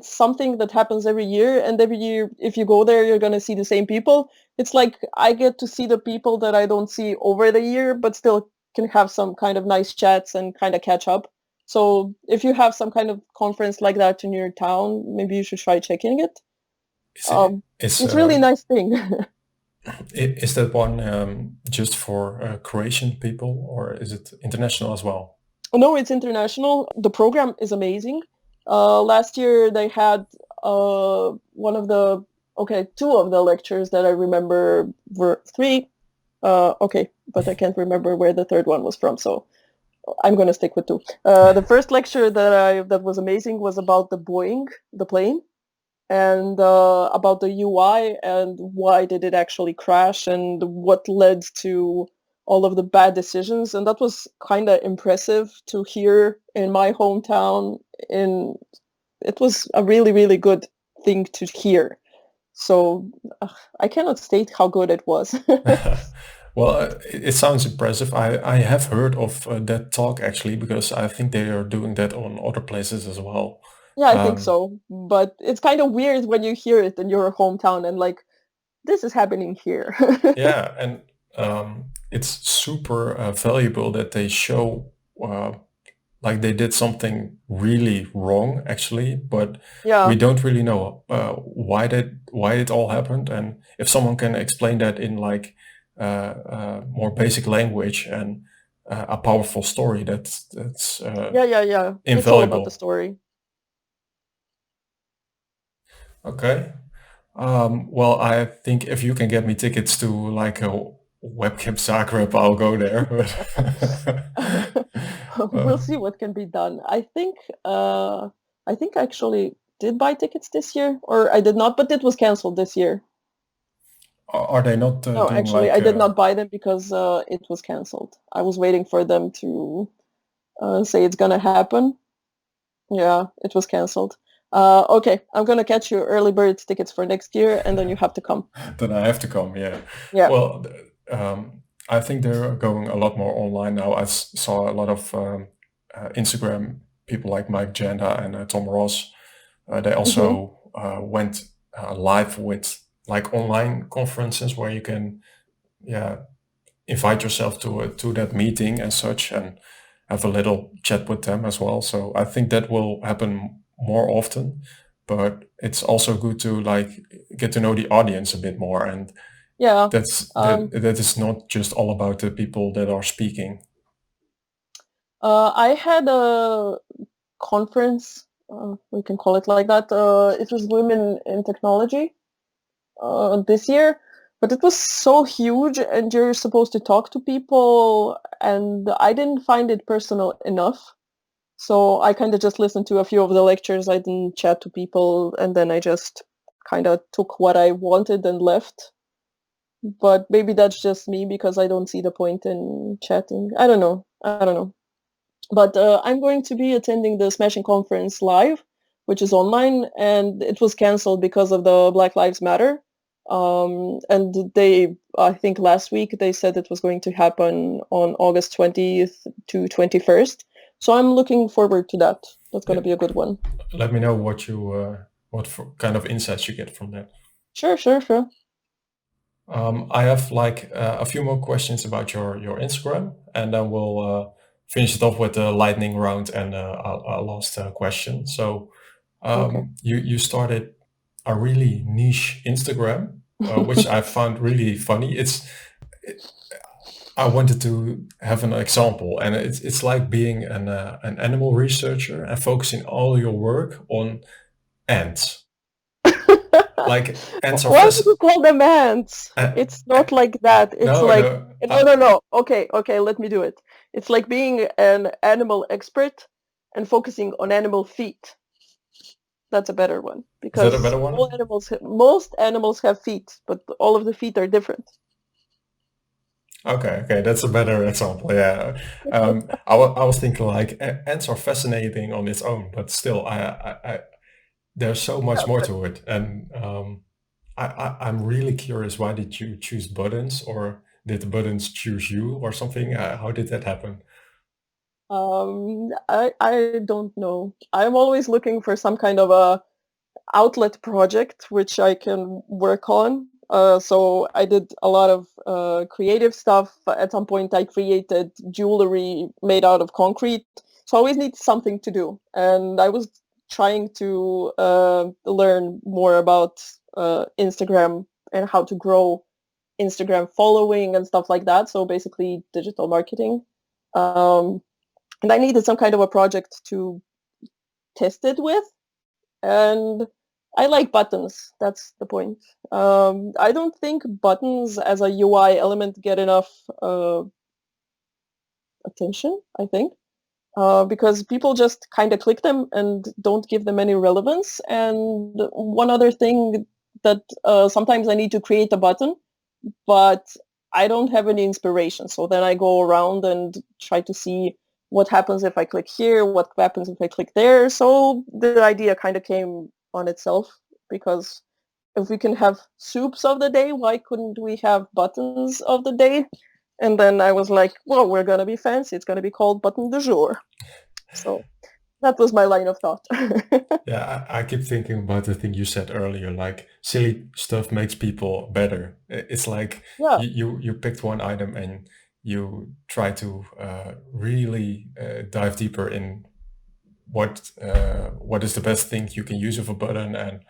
something that happens every year. And every year, if you go there, you're gonna see the same people. It's like I get to see the people that I don't see over the year, but still can have some kind of nice chats and kind of catch up. So if you have some kind of conference like that in your town, maybe you should try checking it. Is it is It's really nice thing. is that one just for Croatian people, or is it international as well? No, it's international. The program is amazing. Last year they had one of the two of the lectures that I remember were three. Okay, but I can't remember where the third one was from, so I'm gonna stick with two. The first lecture that was amazing was about the Boeing, the plane, and about the UI and why did it actually crash and what led to all of the bad decisions. And that was kind of impressive to hear in my hometown. In It was a really, really good thing to hear. So I cannot state how good it was. Well, it sounds impressive. I have heard of that talk actually, because I think they are doing that on other places as well. Yeah, I think Um, so. But it's kind of weird when you hear it in your hometown and like, this is happening here. yeah, and it's super valuable that they show uh, like they did something really wrong actually, but we Yeah. don't really know why it all happened, and if someone can explain that in like more basic language and a powerful story, that's Yeah. It's all about the invaluable. story. Okay. Well, I think if you can get me tickets to like a webcam Zagreb, I'll go there. We'll Uh, see what can be done. I think I actually did buy tickets this year, or I did not, but it was canceled this year. are they not No, doing actually, I like? did not buy them because it was canceled. I was waiting for them to say it's gonna happen. Yeah, it was canceled. Okay, I'm gonna catch you early bird tickets for next year, and then you have to come. Then I have to come. Yeah. Yeah. Well, I think they're going a lot more online now. Saw a lot of Instagram people like Mike Janda and Tom Ross. They Hmm. also went live with like online conferences where you can, yeah, invite yourself to that meeting and such, and have a little chat with them as well. So I think that will happen more often, but it's also good to like get to know the audience a bit more, and Yeah. that Um, that is not just all about the people that are speaking. I had a conference, we can call it like that. It was Women in Technology this year, but it was so huge, and you're supposed to talk to people, and I didn't find it personal enough. So I kind of just listened to a few of the lectures. I didn't chat to people, and then I just kind of took what I wanted and left. But maybe that's just me because I don't see the point in chatting. I don't know. I don't know. But I'm going to be attending the Smashing conference live, which is online, and it was canceled because of the Black Lives Matter. And I think last week, they said it was going to happen on August 20th to 21st. So I'm looking forward to that. That's going Yeah, to be a good one. let me know kind of insights you get from that. Sure, sure, sure. I have like a few more questions about your Instagram, and then we'll finish it off with the lightning round and a last question. So Okay. you started a really niche Instagram, which I found really funny. I wanted to have an example, and it's like being an animal researcher and focusing all your work on ants. Like ants are Why do you call them ants? uh, It's not like that. It's no, like, no. no. Okay, let me do it. It's like being an animal expert and focusing on animal feet. That's a better one Is that a because better one? most animals have feet, but all of the feet are different. Okay, that's a better example. Yeah, I was thinking like ants are fascinating on its own, but still, there's so much Yeah, more but to it. And I'm really curious. Why did you choose buttons, or did the buttons choose you, or something? How did that happen? I don't know. I'm always looking for some kind of a outlet project which I can work on. So I did a lot of creative stuff. At some point, I created jewelry made out of concrete. So I always need something to do. And I was trying to learn more about Instagram and how to grow Instagram following and stuff like that. So basically digital marketing. Um, and I needed some kind of a project to test it with. And I like buttons. That's the point. I don't think buttons as a UI element get enough attention, I think, because people just kind of click them and don't give them any relevance. And one other thing that sometimes I need to create a button, but I don't have any inspiration. So then I go around and try to see what happens if I click here, what happens if I click there. So the idea kind of came on itself because if we can have soups of the day, why couldn't we have buttons of the day? And then I was like, well, we're going to be fancy. It's going to be called button du jour. So that was my line of thought. Yeah, I keep thinking about the thing you said earlier, like silly stuff makes people better. It's like Yeah. you picked one item and you try to really dive deeper in what is the best thing you can use of a button and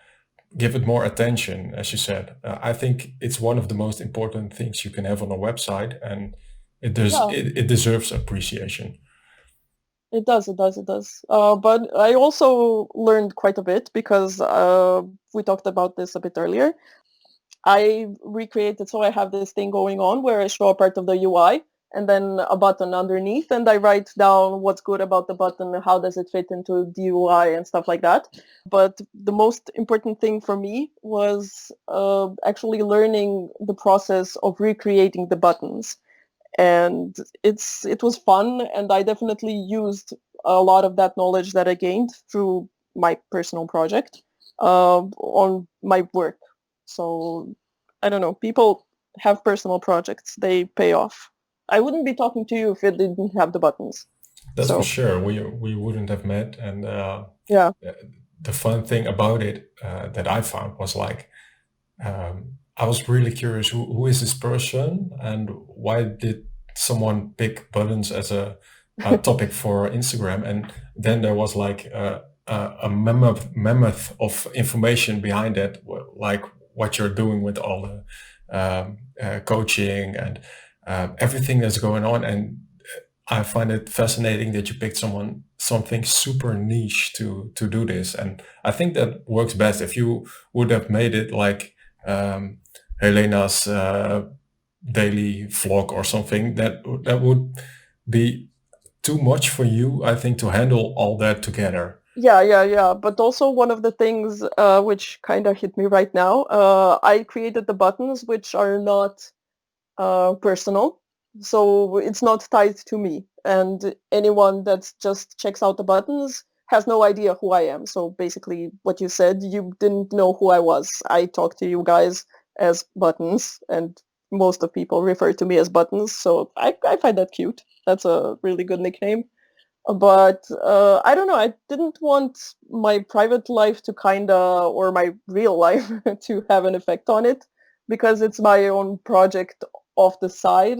give it more attention, as you said. I think it's one of the most important things you can have on a website, and Yeah. it deserves appreciation. It does, it does, it does. But I also learned quite a bit because we talked about this a bit earlier. I recreated, so I have this thing going on where I show a part of the UI and then a button underneath, and I write down what's good about the button, how does it fit into the UI and stuff like that. But the most important thing for me was actually learning the process of recreating the buttons, and it was fun, and I definitely used a lot of that knowledge that I gained through my personal project on my work. So I don't know, people have personal projects, they pay off. I wouldn't be talking to you if it didn't have the buttons. That's for So sure. We wouldn't have met, and yeah. the fun thing about it that I found was like I was really curious who is this person and why did someone pick buttons as a topic for Instagram, and then there was like a mammoth of information behind it, like what you're doing with all the coaching and everything that's going on. And I find it fascinating that you picked something super niche to do this, and I think that works best. If you would have made it like um, Helena's daily vlog or something, that would be too much for you, I think, to handle all that together. Yeah. But also one of the things which kind of hit me right now, I created the buttons which are not personal. So it's not tied to me. And anyone that just checks out the buttons has no idea who I am. So basically what you said, you didn't know who I was. I talk to you guys as buttons, and most of people refer to me as buttons. So I find that cute. That's a really good nickname. But I don't know. I didn't want my private life to or my real life to have an effect on it because it's my own project off the side.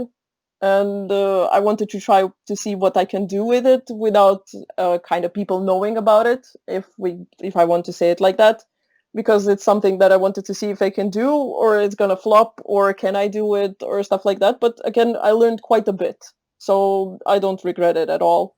And I wanted to try to see what I can do with it without kind of people knowing about it, if I want to say it like that, because it's something that I wanted to see if I can do, or it's gonna flop, or can I do it, or stuff like that. But again, I learned quite a bit, so I don't regret it at all.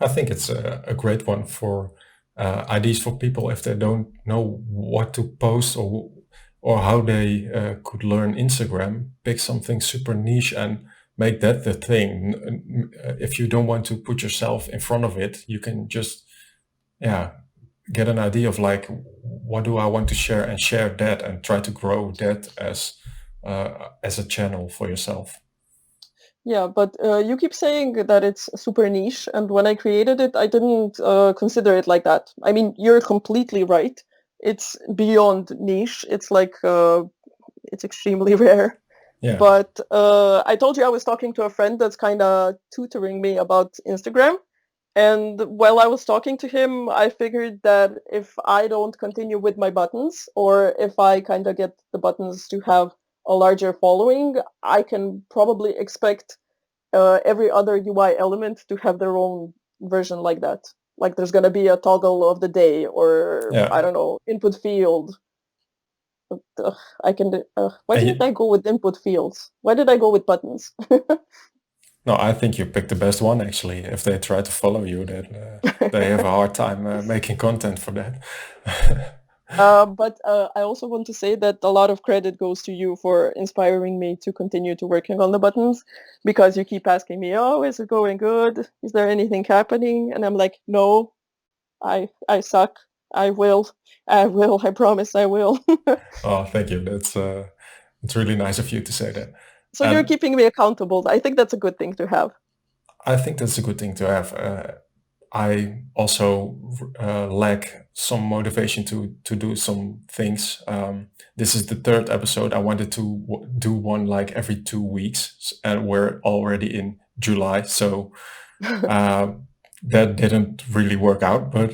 I think it's a great one for ideas for people if they don't know what to post or how they could learn Instagram. Pick something super niche and make that the thing. If you don't want to put yourself in front of it, you can just yeah get an idea of like, what do I want to share, and share that and try to grow that as a channel for yourself. Yeah, but you keep saying that it's super niche, and when I created it, I didn't consider it like that. I mean, you're completely right. It's beyond niche. It's like it's extremely rare. Yeah. But I told you I was talking to a friend that's kind of tutoring me about Instagram. And while I was talking to him, I figured that if I don't continue with my buttons, or if I kind of get the buttons to have a larger following, I can probably expect every other UI element to have their own version like that. Like there's going to be a toggle of the day, or I Yeah. don't know, input field. I can. Why And didn't I go with input fields? Why did I go with buttons? no, I think you picked the best one actually. If they try to follow you, then they have a hard time making content for that. But I also want to say that a lot of credit goes to you for inspiring me to continue to working on the buttons, because you keep asking me, "Oh, is it going good? Is there anything happening?" And I'm like, "No, I suck. I will. I will. I promise I will." Oh, thank you. That's it's really nice of you to say that. So you're And keeping me accountable. I think that's a good thing to have. I think that's a good thing to have. I also lack some motivation to do some things. This is the third episode. I wanted to do one like every 2 weeks, and we're already in July, so uh, that didn't really work out. But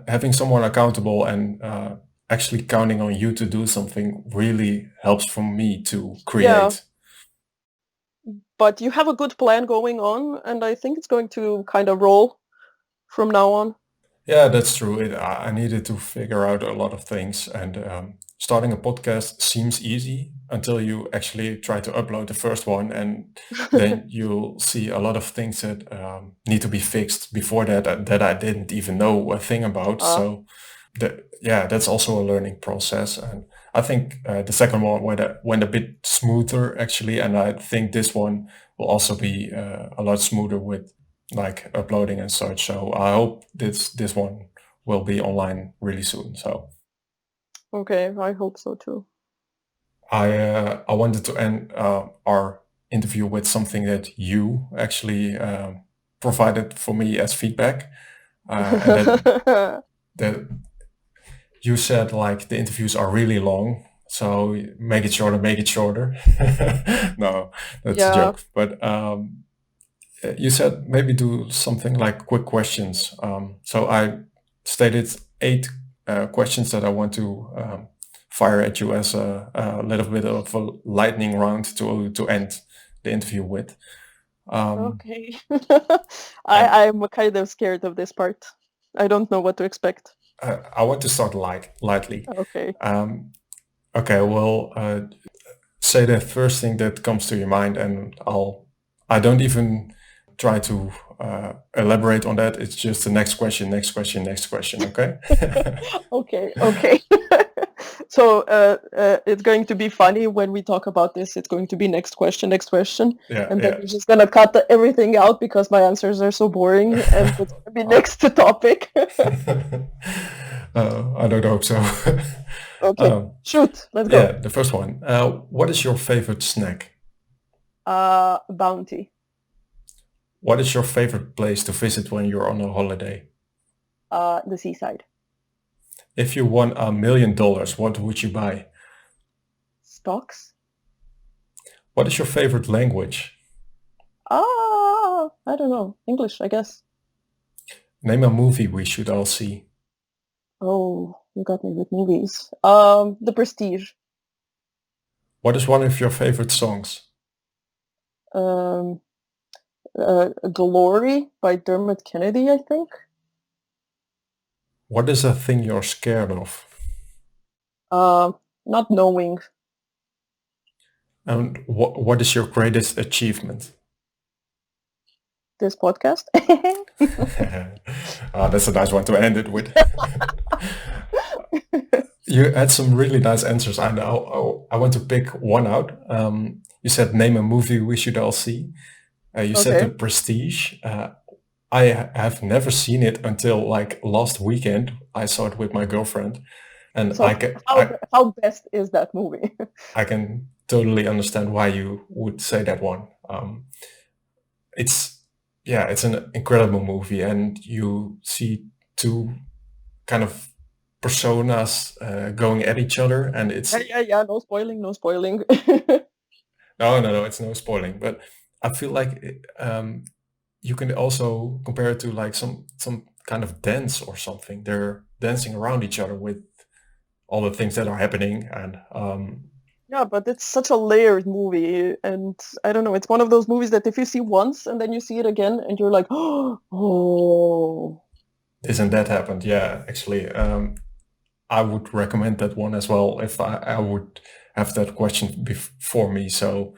having someone accountable and actually counting on you to do something really helps for me to Yeah, create. but you have a good plan going on, and I think it's going to kind of roll from now on. Yeah, that's true. I needed to figure out a lot of things, and starting a podcast seems easy until you actually try to upload the first one, and then you'll see a lot of things that need to be fixed before that I didn't even know a thing about. Uh, So, yeah, that's also a learning process, and I think the second one went a bit smoother actually, and I think this one will also be a lot smoother with like uploading and such. So I hope this one will be online really soon. So okay, I hope so too. I wanted to end our interview with something that you actually provided for me as feedback, and that you said like the interviews are really long. So make it shorter, make it shorter. No, that's a Yeah. joke. But you said maybe do something like quick questions. So I stated 8 questions that I want to fire at you as a little bit of a lightning round to end the interview with. Um, Okay. and I'm kind of scared of this part. I don't know what to expect. I want to start lightly. Okay. Um, okay, well, say the first thing that comes to your mind, and I don't even try to elaborate on that. It's just the next question, next question, next question. Okay. Okay, okay. So it's going to be funny when we talk about this. It's going to be next question, Yeah, and then yeah. you're just gonna cut everything out because my answers are so boring, and it's gonna be Uh, next to topic. I don't hope so. Okay, um, shoot, let's yeah, go. the first one. What is your favorite snack? Bounty. What is your favorite place to visit when you're on a holiday? The seaside. If you won $1 million, what would you buy? Stocks. What is your favorite language? I don't know. English, I guess. Name a movie we should all see. Oh, you got me with movies. The Prestige. What is one of your favorite songs? Um, Glory by Dermot Kennedy, I think. What is a thing you're scared of? Not knowing And what is your greatest achievement? this podcast. That's a nice one to end it with. You had some really nice answers. I know. I want to pick one out. You said name a movie we should all see. You said The Okay. Prestige. have never seen it until like last weekend. I saw it with my girlfriend, and So how best is that movie? I can totally understand why you would say that one. It's yeah, it's an incredible movie, and you see two kind of personas going at each other, and it's Yeah. No spoiling, no spoiling. no, it's no spoiling, but I feel like you can also compare it to like some kind of dance or something. They're dancing around each other with all the things that are happening, and Yeah, but it's such a layered movie, and I don't know, it's one of those movies that if you see once and then you see it again and you're like, oh, this and that happened. Yeah, actually, I would recommend that one as well if I would have that question before me. So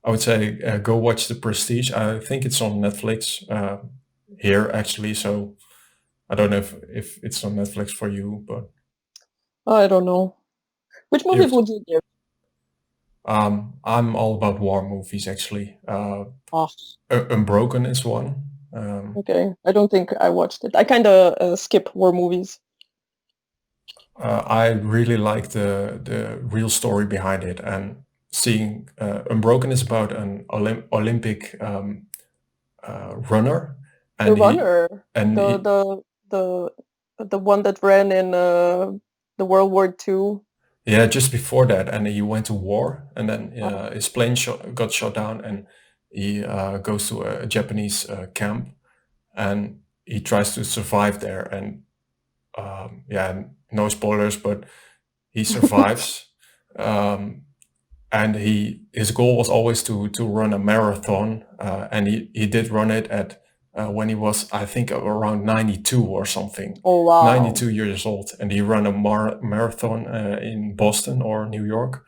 I would say go watch The Prestige. I think it's on Netflix here actually. So I don't know if it's on Netflix for you, but I don't know. Which movies you've would you give? I'm all about war movies actually. Oh, Unbroken is one. okay. I don't think I watched it. I kind of skip war movies. I really like the real story behind it, and seeing Unbroken is about an Olympic runner, The and Runner, and the he, the the the one that ran in the World War II. yeah, just before that, and he went to war, and then Uh, his plane got shot down, and he goes to a Japanese camp, and he tries to survive there, and yeah, no spoilers, but he survives. Um, and his goal was always to run a marathon, and he did run it at when he was, I think, around 92 or something, oh wow. 92 years old, and he ran a marathon in Boston or New York.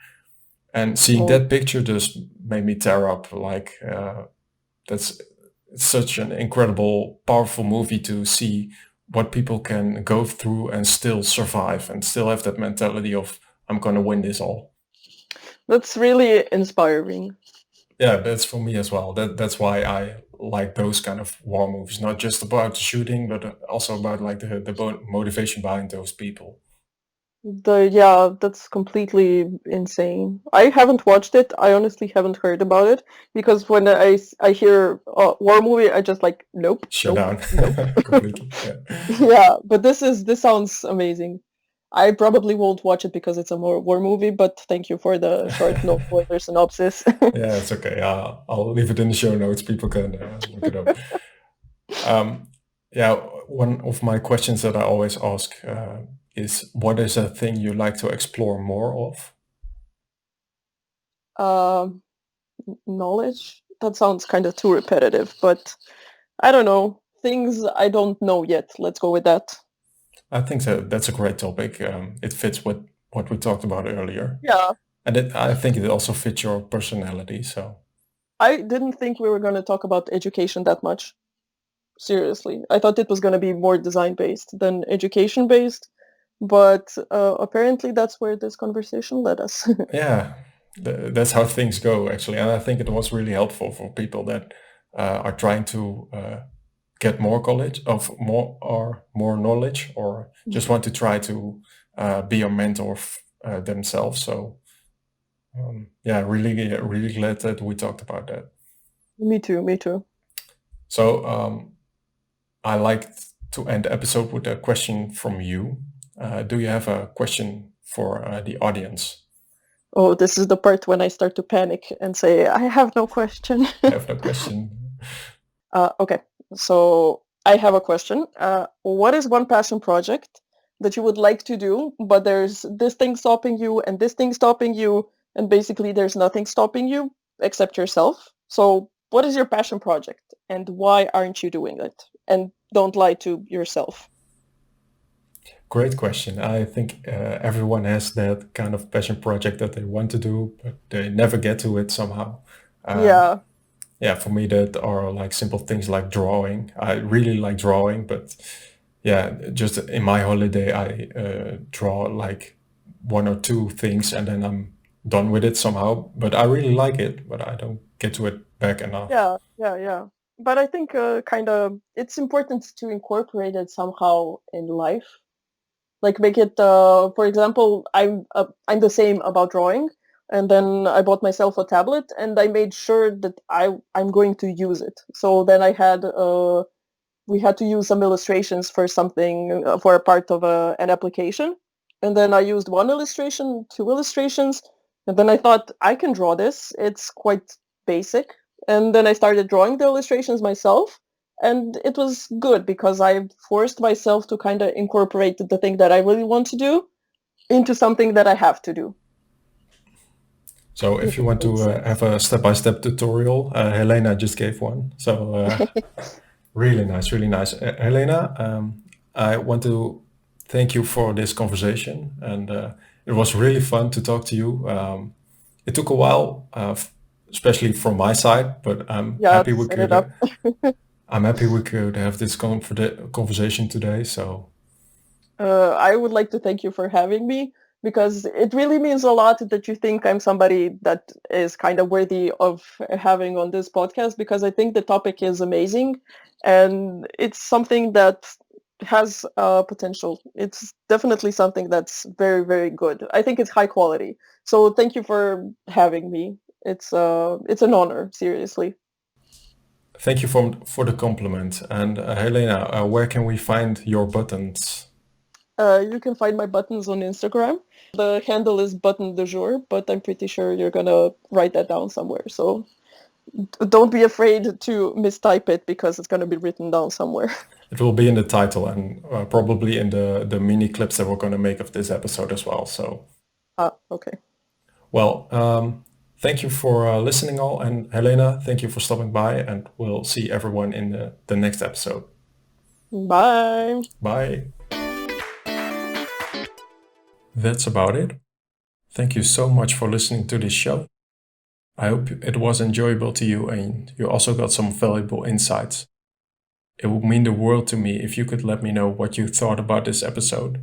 And seeing Oh, that picture just made me tear up. Like that's such an incredible, powerful movie to see what people can go through and still survive and still have that mentality of I'm gonna win this all. that's really inspiring. Yeah, that's for me as well. That's why I like those kind of war movies, not just about the shooting, but also about like the motivation behind those people. Yeah, that's completely insane. I haven't watched it. I honestly haven't heard about it because when I hear war movie, I just like nope, Shut nope, down nope. completely. Yeah. Yeah, but this sounds amazing. I probably won't watch it because it's a more war movie, but thank you for the short no spoiler synopsis. Yeah, it's okay. I'll leave it in the show notes. People can look it up. Yeah, one of my questions that I always ask is, what is a thing you like to explore more of? Um, Knowledge? That sounds kind of too repetitive, but I don't know. Things I don't know yet. Let's go with that. I think that's a great topic. It fits with what we talked about earlier, Yeah, and I think it also fits your personality. So I didn't think we were going to talk about education that much. Seriously. I thought it was going to be more design based than education based, but apparently that's where this conversation led us. yeah, that's how things go actually, and I think it was really helpful for people that are trying to get more college of more knowledge, or just want to try to be a mentor themselves. So yeah, really glad that we talked about that. Me too, me too. So I like to end the episode with a question from you. Do you have a question for the audience? Oh, this is the part when I start to panic and say, I have no question. I have no question. Okay, so I have a question. What is one passion project that you would like to do, but there's this thing stopping you and this thing stopping you, and basically there's nothing stopping you except yourself? So, what is your passion project and why aren't you doing it? And don't lie to yourself. Great question. I think everyone has that kind of passion project that they want to do, but they never get to it somehow. Um, Yeah, yeah, for me, that are like simple things like drawing. I really like drawing, but yeah, just in my holiday, I draw like one or two things and then I'm done with it somehow. But I really like it, but I don't get to it back enough. yeah. but I think it's important to incorporate it somehow in life. Like make it, for example, I'm the same about drawing, and then I bought myself a tablet, and I made sure that I'm going to use it. So then we had to use some illustrations for something, for a part of an application, and then I used one illustration, two illustrations, and then I thought I can draw this. It's quite basic, and then I started drawing the illustrations myself, and it was good because I forced myself to kind of incorporate the thing that I really want to do into something that I have to do, So if if you it want to makes sense. have a step-by-step tutorial, Helena just gave one. So really nice, really nice. Helena, I want to thank you for this conversation, and it was really fun to talk to you. It took a while, especially from my side, but Yeah, to set it up. I'm happy we could have this conversation today. So I would like to thank you for having me because it really means a lot that you think I'm somebody that is kind of worthy of having on this podcast, because I think the topic is amazing and it's something that has potential. It's definitely something that's very, very good. I think it's high quality. So thank you for having me. It's an honor, seriously. thank you for the compliment. And Helena, where can we find your buttons? You can find my buttons on Instagram. The handle is button du jour, but I'm pretty sure you're gonna write that down somewhere. So don't be afraid to mistype it because it's gonna be written down somewhere. It will be in the title and probably in the mini clips that we're going to make of this episode as well. So, Ah, okay. well, thank you for listening all. And Helena, thank you for stopping by. And we'll see everyone in the next episode. Bye. Bye. That's about it. Thank you so much for listening to this show. I hope it was enjoyable to you and you also got some valuable insights. It would mean the world to me if you could let me know what you thought about this episode.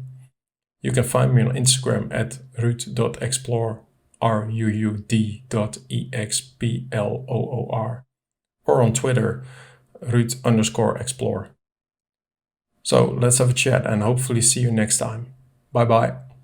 You can find me on Instagram at ruud.exploor, ruud.exploor, or on Twitter, ruud_explore. So let's have a chat and hopefully see you next time. Bye bye.